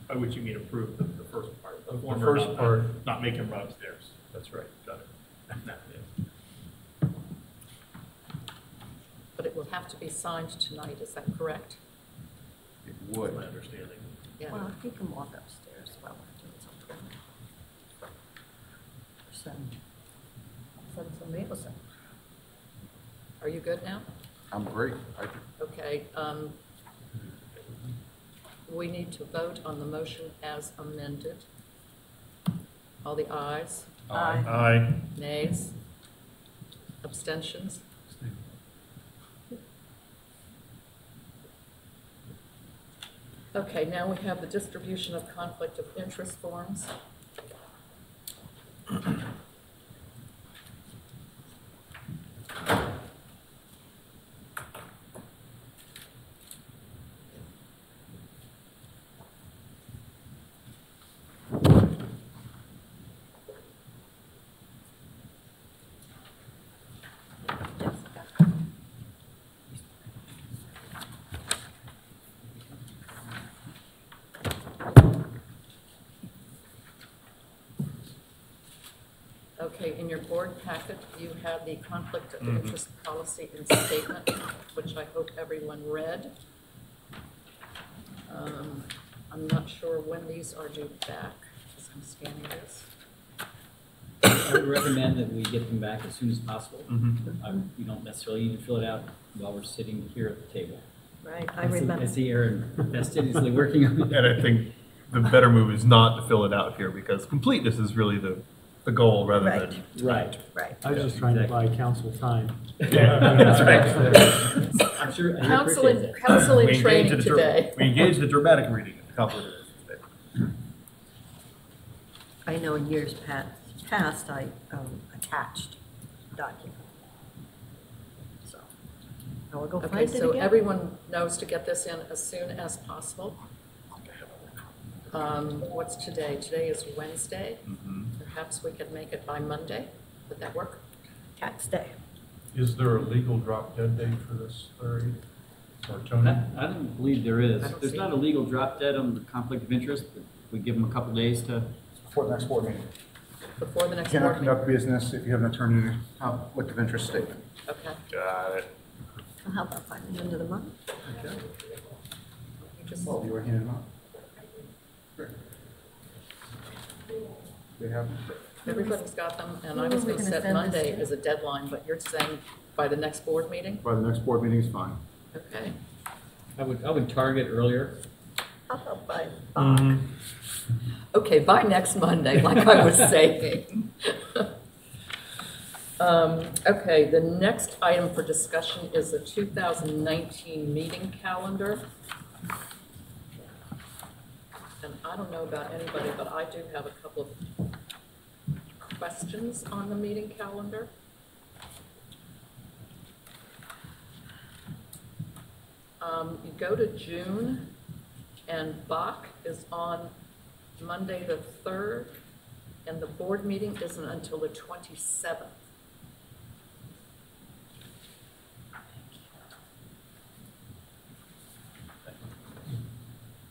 By which you mean approve the first part. The former, first not- part. Not make him run upstairs. That's right. Got it. But it will have to be signed tonight, is that correct? It That's would. my understanding. Yeah. Well, he can walk upstairs while we're doing something. Send somebody else in. Are you good now? I'm great. Okay, we need to vote on the motion as amended. All the ayes? Aye. Aye. Nays? Abstentions? Okay, now we have the distribution of conflict of interest forms. Okay, in your board packet, you have the conflict of interest policy and statement, which I hope everyone read. I'm not sure when these are due back, as I'm scanning this. I would recommend that we get them back as soon as possible. You don't necessarily need to fill it out while we're sitting here at the table. Right, I remember. I see Aaron fastidiously working on it. And I think the better move is not to fill it out here because completeness is really the goal rather than. Right. Right. I was just trying to buy council time. That's right. I'm sure. I Council appreciate in, that. council in We engage training in the today. We engage in the dramatic reading of the conflict of interest statement. I know in years past, I attached document. So, I will go Okay, find it so again. everyone knows to get this in as soon as possible. What's today? Today is Wednesday. Perhaps we could make it by Monday. Would that work? Tax day. Is there a legal drop dead date for this, Larry or Tony? I don't believe there is. I don't There's see not it. a legal drop dead on the conflict of interest, but we give them a couple days to. Before the next board meeting. Before the next You cannot board meeting? conduct business if you have an attorney conflict of interest statement. Okay. Got it. Well, how about by the end of the month? You just- Well, you were handing them out. Great. They have them. Everybody's got them, and I Who was are we going to gonna set send this Monday to? as a deadline, but you're saying by the next board meeting? By the next board meeting is fine. Okay. I would target earlier. How about by Bach? Okay, by next Monday, like I was saying. Okay, the next item for discussion is the 2019 meeting calendar. And I don't know about anybody, but I do have a couple of questions on the meeting calendar. You go to June, and Bach is on Monday the 3rd, and the board meeting isn't until the 27th.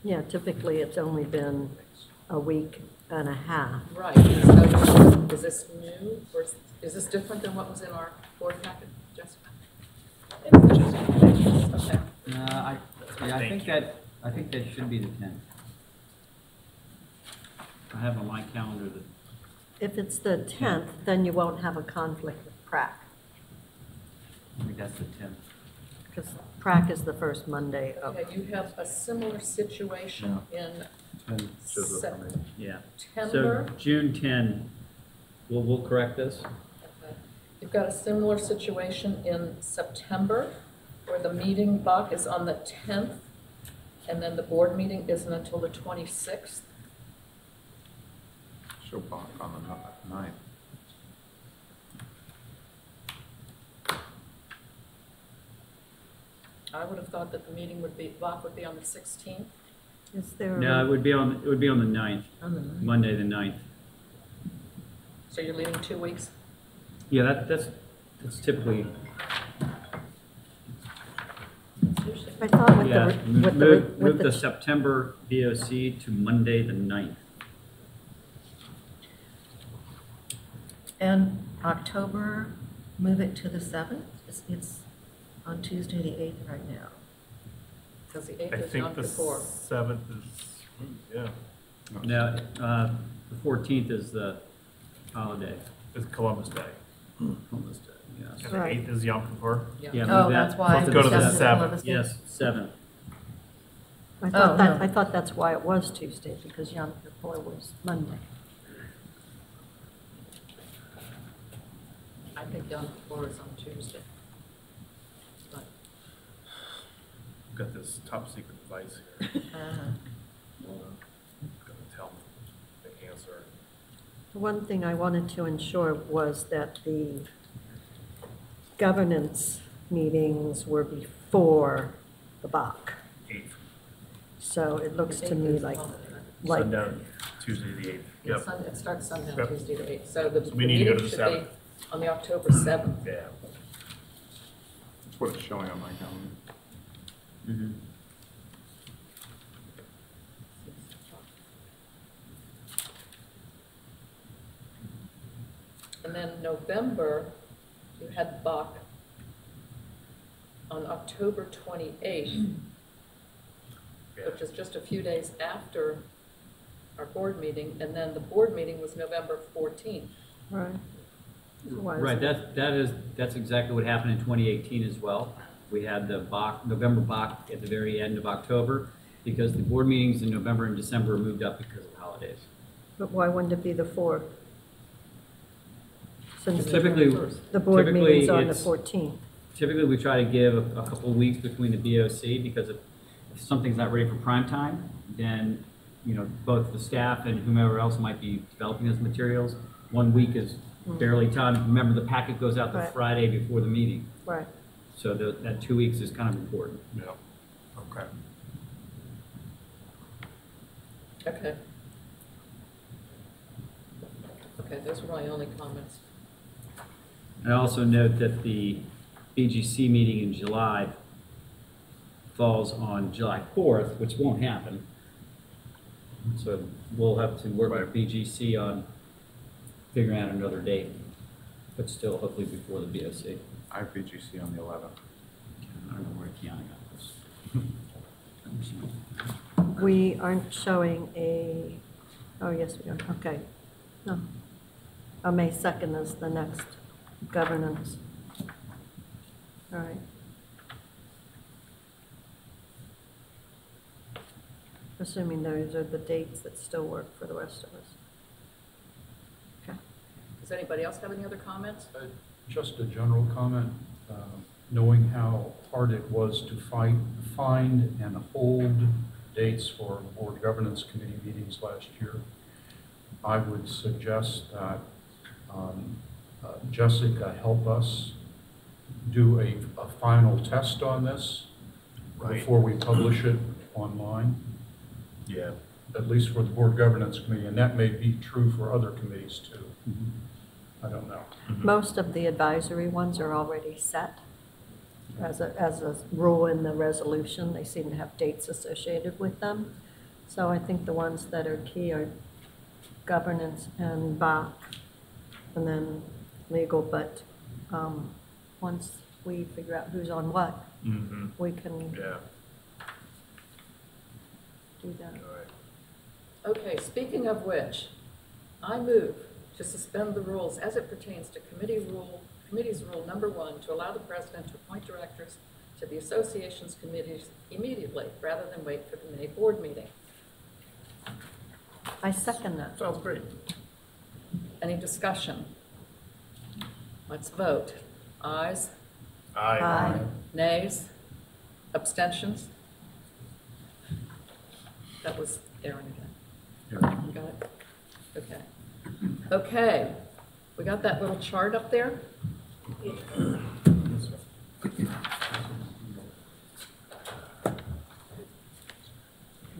Yeah, typically it's only been a week and a half. Right, so is this new, or is this different than what was in our board packet, Jessica? Okay, I think that should be the 10th. I have on my calendar that. If it's the 10th, then you won't have a conflict with Prac, I think that's the 10th. because Prac is the first Monday of, okay, you have a similar situation in Shows up for me. Yeah. September. So June 10, we'll correct this. Okay. You've got a similar situation in September, where the meeting, Bach, is on the 10th, and then the board meeting isn't until the 26th. Show Bach on the 9th. I would have thought that the meeting would be, Bach would be on the 16th. is there? No, it would be on the 9th, On the 9th. Monday the 9th. So you're leaving 2 weeks? Yeah, that's typically, I thought with yeah, the, move with the the, September VOC to Monday the 9th. And October, move it to the 7th? It's on Tuesday, the 8th right now. Because the 8th I is think not the before. 7th is, yeah, Now, the 14th is the holiday. it's Columbus Day. Columbus Day, yes. And the Right. 8th is Yom Kippur. Yeah, Oh, move that's that. why. Let's go to the Justice 7th. Columbus Day. Yes, 7th. I thought Oh, that, no. I thought that's why it was Tuesday, because Yom Kippur was Monday. I think Yom Kippur is on Tuesday. But, I've got this top secret device here. Gonna tell me the answer. The one thing I wanted to ensure was that the governance meetings were before the Bach. 8th, So it looks to me is like, on- like, sundown, Tuesday the 8th. Yeah, Yep, It starts Sunday, Yep. Tuesday the 8th. So the So we need to go to meeting the should be 7th. on the October 7th. yeah. That's what it's showing on my calendar. Mhm. And And then November, you had Bach on October 28th, which is just a few days after our board meeting, and then the board meeting was November 14th. Right. Right, that's exactly what happened in 2018 as well. We had the November Bach at the very end of October, because the board meetings in November and December were moved up because of holidays. But why wouldn't it be the 4th? Since Typically, the board typically meeting's on the it's- 14th. Typically, we try to give a couple of weeks between the BOC, because if something's not ready for prime time, then, you know, both the staff and whomever else might be developing those materials, 1 week is barely time. Remember, the packet goes out the Right. Friday before the meeting, Right. so that 2 weeks is kind of important. Yeah, okay. Okay. Okay, those were my only comments. I also note that the BGC meeting in July falls on July 4th, which won't happen. So we'll have to work with BGC on figuring out another date, but still hopefully before the BOC. I have BGC on the 11th. I don't know where Keanu got this. We aren't showing a, oh, yes, we are, okay. No. Oh, May 2nd is the next governance. All right. Assuming those are the dates that still work for the rest of us. Okay. Does anybody else have any other comments? Just a general comment, knowing how hard it was to find and hold dates for board governance committee meetings last year, I would suggest that Jessica help us do a final test on this before we publish it online. Yeah. At least for the board governance committee, and that may be true for other committees too. I don't know. Most of the advisory ones are already set. As a rule in the resolution, they seem to have dates associated with them. So I think the ones that are key are governance and Bach, and then legal, but once we figure out who's on what, we can do that. Okay, speaking of which, I move to suspend the rules as it pertains to committee's rule number 1, to allow the president to appoint directors to the association's committees immediately, rather than wait for the May board meeting. I second that. Sounds great. Any discussion? Let's vote. Ayes? Aye. Nays? Abstentions? That was Aaron again. You got it? Okay. Okay. We got that little chart up there?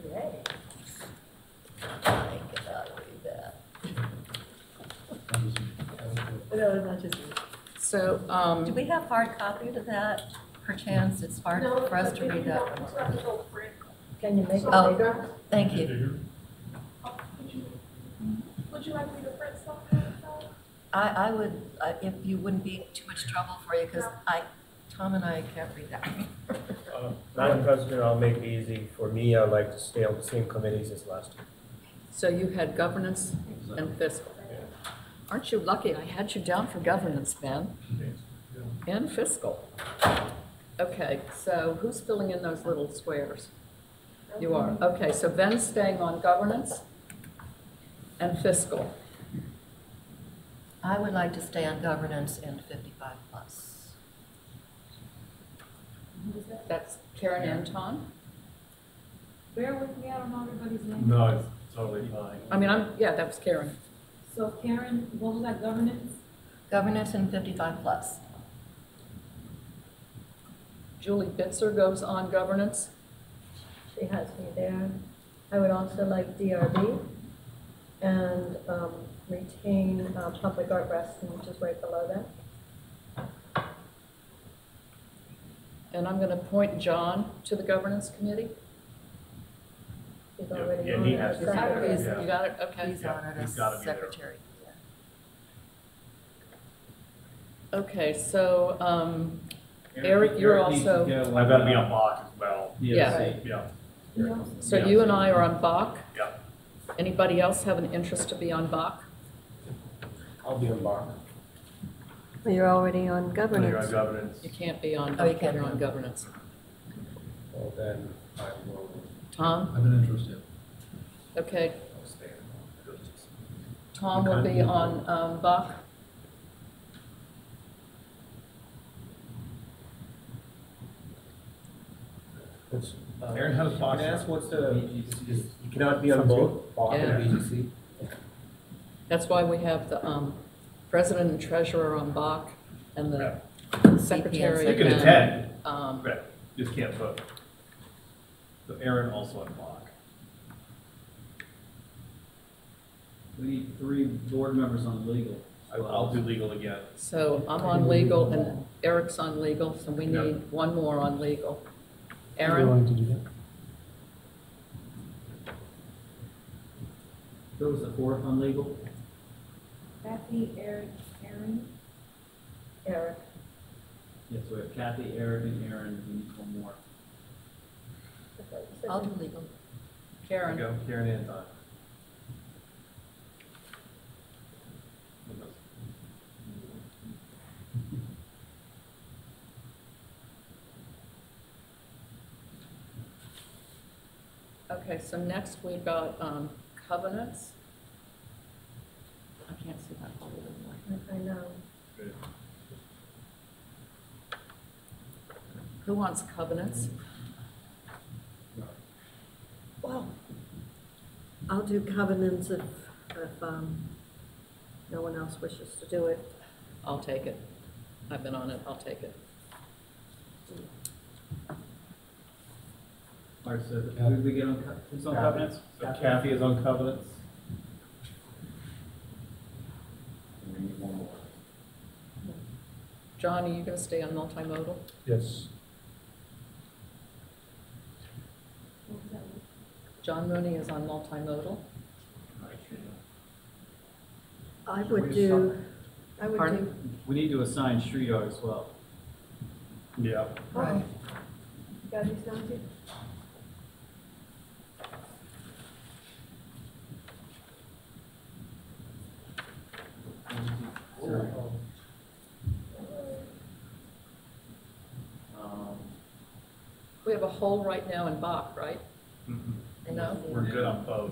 Yay. I cannot read that. No, not just me. So, Do we have hard copies of that? Perchance it's hard for us to read that. Can you make it Oh, bigger? thank you. Would you like me to print something? I would, if you wouldn't be too much trouble for you, because Tom and I can't read that. Madam President, I'll make it easy. For me, I'd like to stay on the same committees as last year. so you had governance and fiscal. Aren't you lucky I had you down for governance, Ben? And fiscal. Okay, so who's filling in those little squares? You are. Okay, so Ben's staying on governance and fiscal. I would like to stay on governance and 55 plus. That's Karen Anton. Bear with me, I don't know everybody's name. No, it's totally fine. I mean, yeah, that was Karen. So Karen, what was that, governance? Governance and 55 plus. Julie Bitzer goes on governance. She has me there. I would also like DRB and retain Public Art Reston, which is right below that. And I'm going to appoint John to the governance committee. He's already Yeah, on he it has as to. secretary. You got it? Okay. He's on it he's as gotta be there. secretary. Okay, so, Eric, you're also, I've got to be on Bach as well. Yeah. Yeah. so you and I are on Bach. Yeah. Anybody else have an interest to be on Bach? I'll be on bar. You're already on You're governance. on governance. You can't be on Oh, you Bach, can't you're be on on. governance. Well, then I will. Tom? I've been interested. Okay. Tom will be on Bach. Aaron, how does Bach Can I ask what's the, you cannot be on Sounds both, bar and Yeah. BGC? That's why we have the president and treasurer on Bach and the secretary. You can and, attend, um, right, just can't vote. So Aaron also on Bach. We need 3 board members on legal. I'll do legal again. So I'm on legal and Eric's on legal, so we Yeah. need one more on legal. I'm Aaron? willing to do that. Who was the 4th on legal? Kathy, Eric, Aaron. Eric. Yes, we have Kathy, Eric, and Aaron. We need 1 more. I'll do legal. There Karen? you go, Karen and Don. Okay, so next we've got covenants. I can't see that whole anymore. I know. Good. Who wants covenants? Well, I'll do covenants if no one else wishes to do it. I'll take it. I've been on it, I'll take it. All right, so who did we get on, who's on covenants? So Kathy is on covenants. And we need 1 more. John, are you gonna stay on multimodal? Yes. John Mooney is on multimodal. I would do, Pardon? We need to assign street art as well. Yeah. Right. You got these down too? We have a hole right now in Bach, right? No? We're good on both.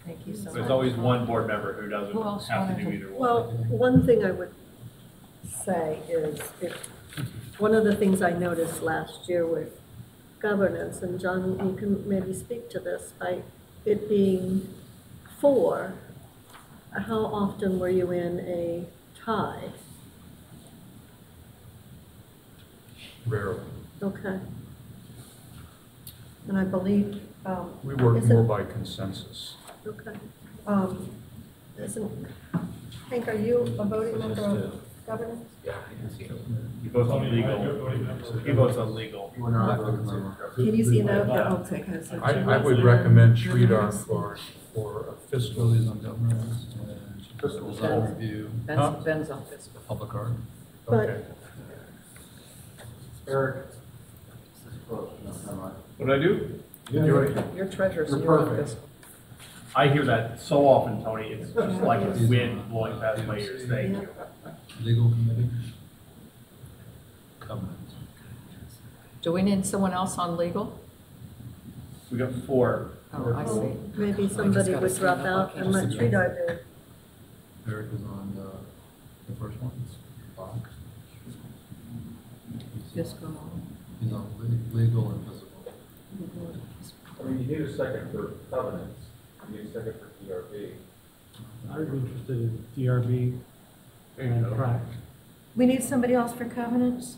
Thank you so much. There's always one board member who doesn't Who else have to wanted do to- either one. Well, one thing I would say is, one of the things I noticed last year with governance, and John, you can maybe speak to this, by it being 4, how often were you in a tie? Rarely. Okay. And I believe, We work Isn't- more by consensus. okay. Isn't, Hank, are you a voting member of governance? He votes on legal. He votes on legal. Can you see a note? Yeah, okay, because I would recommend Sridhar for a fiscal. Fiscal design review, Huh? Ben's on fiscal. public art. But- Okay. Eric. What did I do? Your treasurer, so You're you're on perfect. fiscal. I hear that so often, Tony. It's just like it's wind blowing past my ears. Thank you. Legal committee. Covenant. Do we need someone else on legal? We got 4. Oh, I see. Maybe somebody gotta would stand drop up. out I and let can't see. Sridhar do it. Eric is on the first one. Bach. Fiscal. He's on legal and physical. I mean, you need a second for covenants, you need a second for DRB. I would be interested in DRB There you and go. track. We need somebody else for covenants?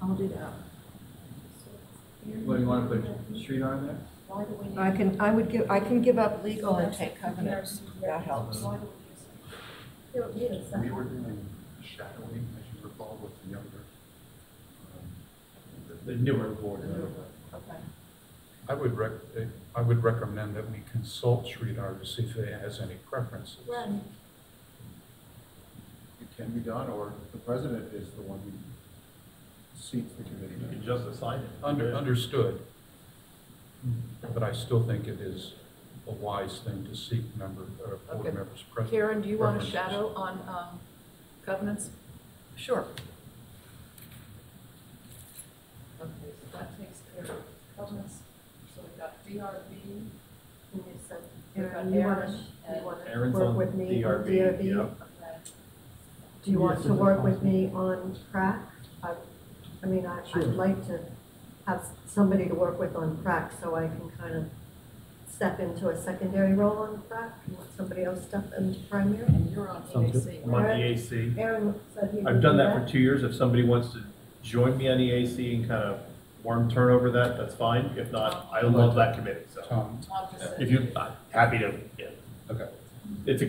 I'll do that. What, do you want to put street art in there? I can give up legal and take covenants. That helps. You don't need a We second. were doing shadowing, as you recall, with the younger. The newer board. I would recommend that we consult Sridhar to see if he has any preferences. Right. can be done, or the president is the one who seats the committee. You can just assign it. Understood. But I still think it is a wise thing to seek board Okay. members present. Karen, do you want a preferences. shadow on covenants? Sure. Okay, so that takes care of covenants. So we've got DRB. Aaron, you want to Aaron's work on with me on DRB, DRB? yep. Okay. Do you want to work with me on PrAC? I mean, I'd like to have somebody to work with on PrAC so I can kind of step into a secondary role on PrAC and let somebody else step into primary. And you're on EAC. I'm on EAC. Aaron said he would I've done do that for 2 years. If somebody wants to join me on EAC and kind of worm turn over that, that's fine. If not, I love that committee, so. Tom, Tom just said. If you, happy to, yeah. okay. It's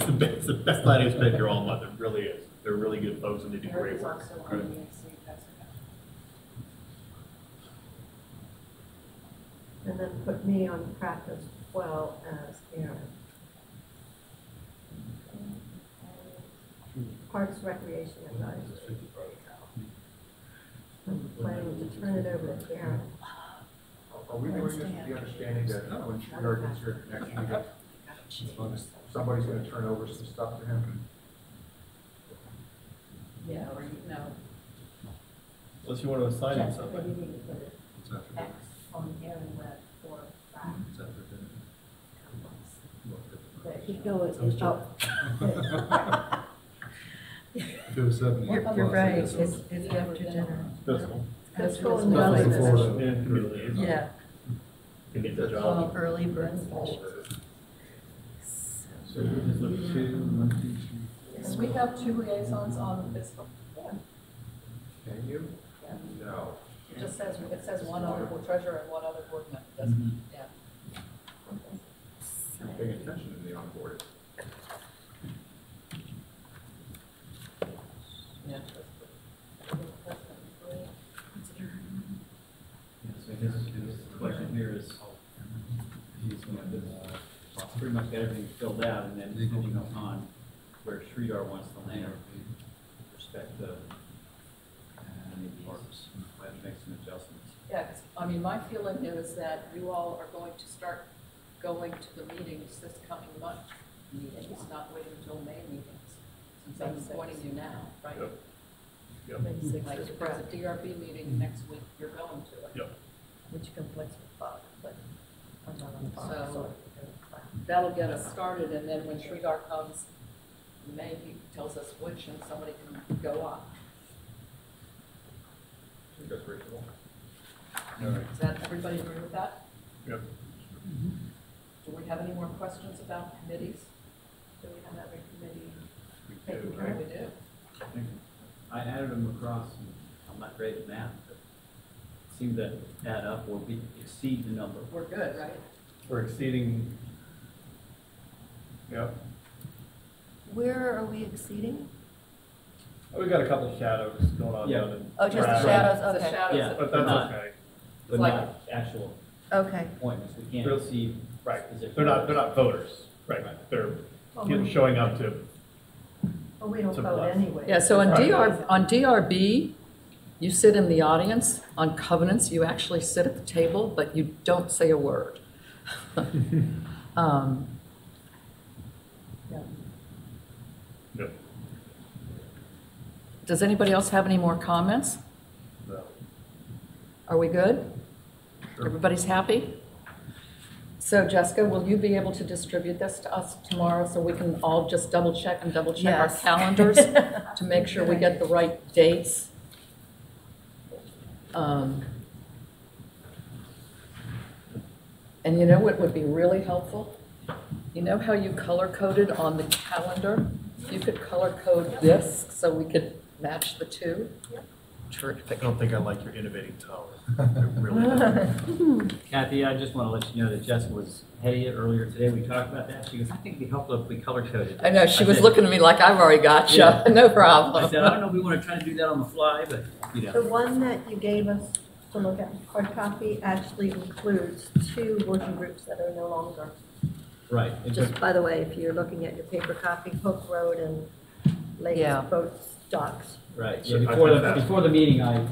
the best planning spent your all month. It really is. They're really good folks and they do great Eric's work. also on EAC, that's okay. And then put me on PrAC as well as Aaron. Parks, Recreation, Advisory. I'm planning to turn it over to Aaron. Are we doing this with the understanding that when Shugar gets here next meeting, somebody's gonna turn over some stuff to him? Yeah, or you know. Unless you want to assign them something. you need to put X on Aaron Webb for PrAC. There he goes. You're right, it's after dinner. Fiscal. Fiscal and Fiscal. development. And committee liaison. Yeah. Can get the job. Early bird special. So we just look at 2, 1, 2, 3. So we have 2 liaisons on the fiscal. Can you? No. It just says, it says one other board treasurer and one other board member, doesn't it? Yeah. You're paying attention to the onboard. Yeah. So his question here is, he's going to pretty much got everything filled out, and then depending upon where Sridhar wants to land with respect to any parks, we have to make some adjustments. Yeah, 'cause, I mean, my feeling is that you all are going to start going to the meetings this coming month, meetings, not waiting until May meetings, since I'm appointing you now, right? Yep. Yep. Like, if there's a DRB meeting next week, you're going to it. Yep. Which conflicts with Bob, but I'm not on Bob, So- so. That'll get us started, and then when Sridhar comes, in May, he tells us which, and somebody can go on. I think that's reasonable. Does that, everybody agree with that? Yep. Do we have any more questions about committees? Do we have every committee taken care of? We do. I added them across, and I'm not great at math, but it seemed to add up or exceed the number. We're good, right? We're exceeding, yep. Where are we exceeding? We've got a couple of shadows going on Yeah. down in. Oh, just the Brad. shadows, The okay. shadows. Yeah. But that's Not- okay. But Like- not actual Okay. appointments, we can't They're- exceed. Right, position. they're not voters, right, they're showing up to, Well, we don't To vote bless. anyway. Yeah, so on Right. on DRB, you sit in the audience. On covenants, you actually sit at the table, but you don't say a word. Yeah. Yep. Does anybody else have any more comments? No. Are we good? Everybody's happy? So Jessica, will you be able to distribute this to us tomorrow so we can all just double check our Yes. calendars to make sure we get the right dates? And you know what would be really helpful? You know how you color coded on the calendar? You could color code this so we could match the two? Terrific. I don't think I like your innovating tone. I really don't. Kathy, I just want to let you know that Jessica was ahead of you earlier today. We talked about that. She goes, I think it'd be helpful if we color coded. I know, she was said- looking at me like, I've already got you, Yeah. no I problem. said, I don't know if we want to try to do that on the fly, but, you know. The one that you gave us to look at, hard copy, actually includes 2 working groups that are no longer. Right. Just by the way, if you're looking at your paper copy, Hook Road and Lake's Yeah. boats, docks. Right, So yeah, I think that's- before the meeting, I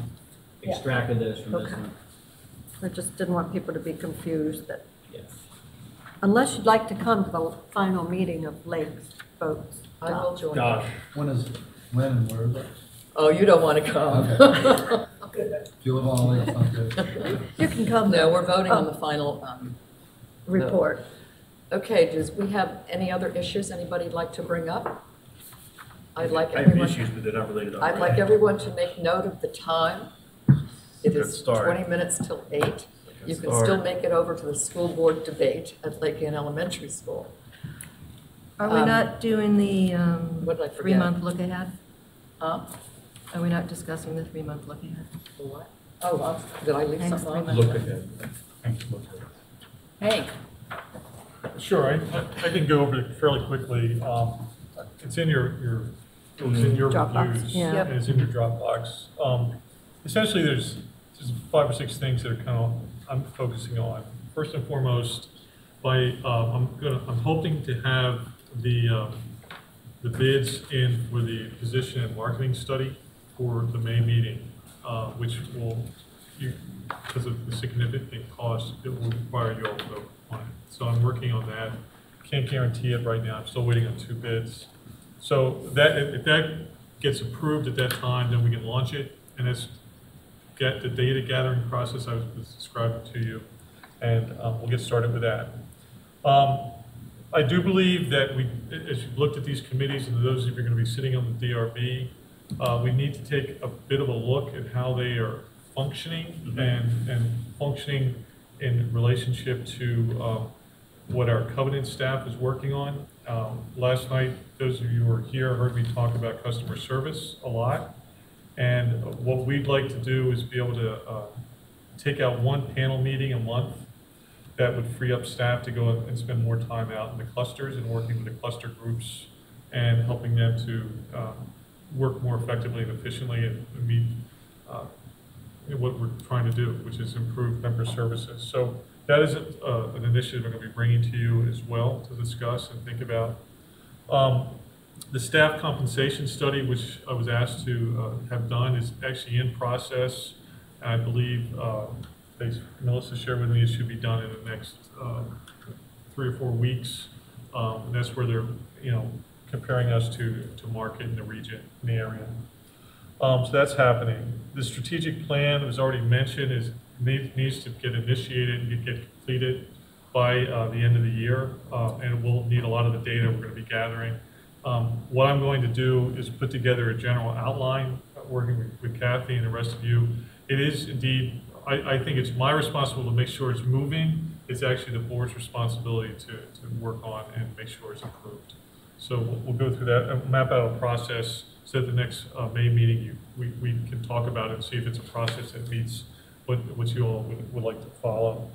Yeah. extracted those from this Okay. one. I just didn't want people to be confused that, Yes. unless you'd like to come to the final meeting of Lake's boats, I will docks. join. Gosh, When and where is that? Oh, you don't want to come. If you live on a lake, it's not good. You can come. No, we're voting on the final, Report. okay, does we have any other issues anybody would like to bring up? I'd like I have everyone, issues, but they're not related. I'd like everyone to make note of the time. It Good is start. 20 minutes till 8. Good You can start. still make it over to the school board debate at Lake Ann Elementary School. Are we not doing the What did I forget? 3-month look ahead? Huh? Are we not discussing the 3-month look ahead? The what? Oh, did I leave Thanks, something on? Freeman. Look ahead. Thanks, look ahead. Hank? Sure, I can go over it fairly quickly. It's in your Dropbox, reviews, yeah. and it's in your Dropbox. Essentially, there's 5 or 6 things that are I'm focusing on. First and foremost, I'm hoping to have the bids in for the position and marketing study for the May meeting, which will, because of the significant cost, it will require you all to vote on it. So I'm working on that. Can't guarantee it right now. I'm still waiting on 2 bids. So if that gets approved at that time, then we can launch it, and that's get the data gathering process I was describing to you, and we'll get started with that. I do believe that as you've looked at these committees, and those of you who are going to be sitting on the DRB, we need to take a bit of a look at how they are functioning and functioning in relationship to what our covenant staff is working on. Last night, those of you who were here heard me talk about customer service a lot. And what we'd like to do is be able to take out 1 panel meeting a month that would free up staff to go and spend more time out in the clusters and working with the cluster groups and helping them to work more effectively and efficiently and meet what we're trying to do, which is improve member services. So that is an initiative I'm going to be bringing to you as well to discuss and think about. The staff compensation study, which I was asked to have done, is actually in process. And I believe Melissa shared with me it should be done in the next 3 or 4 weeks. And that's where they're, comparing us to market in the region, in the area. So that's happening. The strategic plan, that was already mentioned, needs to get initiated and get completed by the end of the year. And we'll need a lot of the data we're going to be gathering. What I'm going to do is put together a general outline, working with Kathy and the rest of you. It is indeed, I think it's my responsibility to make sure it's moving. It's actually the board's responsibility to work on and make sure it's approved. So we'll go through that and map out a process so that the next May meeting we can talk about it and see if it's a process that meets what you all would like to follow.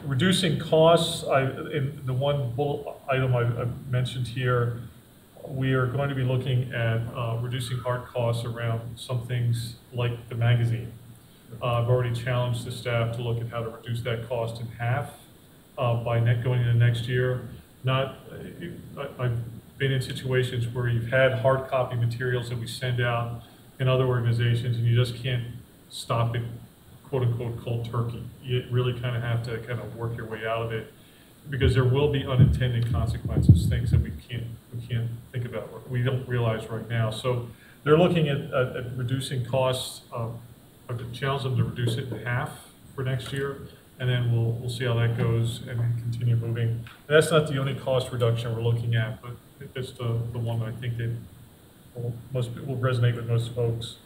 Reducing costs, in the one bullet item I mentioned here, we are going to be looking at reducing hard costs around some things like the magazine. I've already challenged the staff to look at how to reduce that cost in half by going into next year. I've been in situations where you've had hard copy materials that we send out in other organizations and you just can't stop it, quote unquote, cold turkey. You really kind of have to work your way out of it because there will be unintended consequences, things that we can't think about, we don't realize right now. So they're looking at reducing costs, I've challenged them to reduce it in half for next year, and then we'll see how that goes and continue moving. And that's not the only cost reduction we're looking at, but it's the one that I think that will resonate with most folks.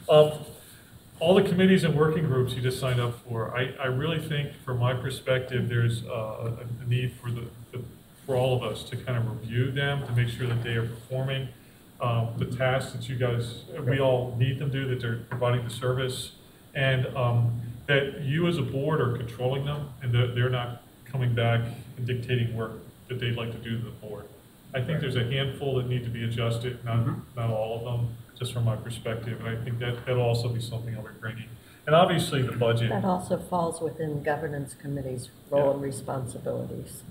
All the committees and working groups you just signed up for, I really think, from my perspective, there's a need for all of us to kind of review them to make sure that they are performing the tasks that we all need them to do, that they're providing the service, and that you as a board are controlling them, and that they're not coming back and dictating work that they'd like to do to the board. I think there's a handful that need to be adjusted, not all of them, just from my perspective, and I think that'll also be something I'll be bringing. And obviously the budget. That also falls within governance committee's role and responsibilities.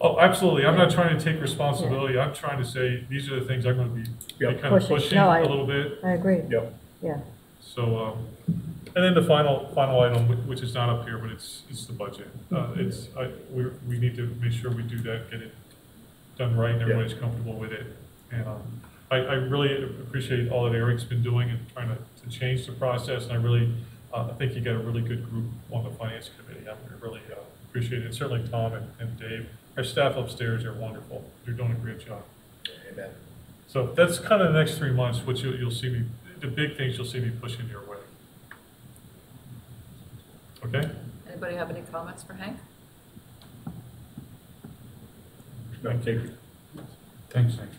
Oh, absolutely. I'm not trying to take responsibility. I'm trying to say, these are the things I'm going to be kind of pushing No, a little bit. I agree. Yep. Yeah. So, and then the final item, which is not up here, but it's the budget. We need to make sure we do that, get it done right, and everybody's comfortable with it. And I really appreciate all that Eric's been doing and trying to change the process. And I really, I think you got a really good group on the finance committee. I really appreciate it. And certainly Tom and Dave. Our staff upstairs are wonderful. They're doing a great job. Amen. So that's kind of the next 3 months, which you'll see me, the big things you'll see me pushing your way. Okay? Anybody have any comments for Hank? No, thank you. Thanks, Hank.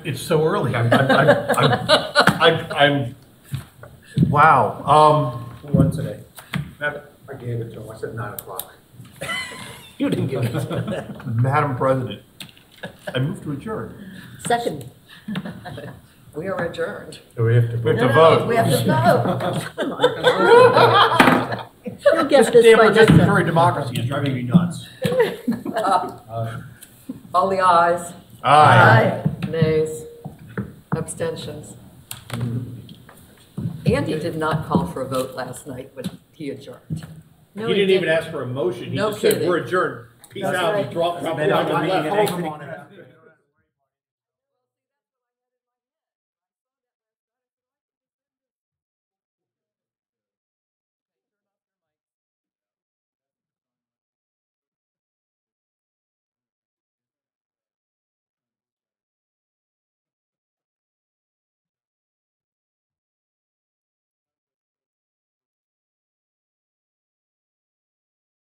It's so early. I'm wow. Who won today? I gave it to him, I said 9 o'clock. You didn't give it to them. Madam President, I move to adjourn. Second. We are adjourned. Do we have to vote? vote. We have to vote. Come on. You'll get this Damn by next time. participatory democracy is driving me nuts. All the ayes, Aye. nays, abstentions. Andy did not call for a vote last night when he adjourned. No, He didn't even ask for a motion. He No just said, kidding. we're adjourned. Peace That's out. right. He dropped. Been out the meeting and Hold him exiting. on it.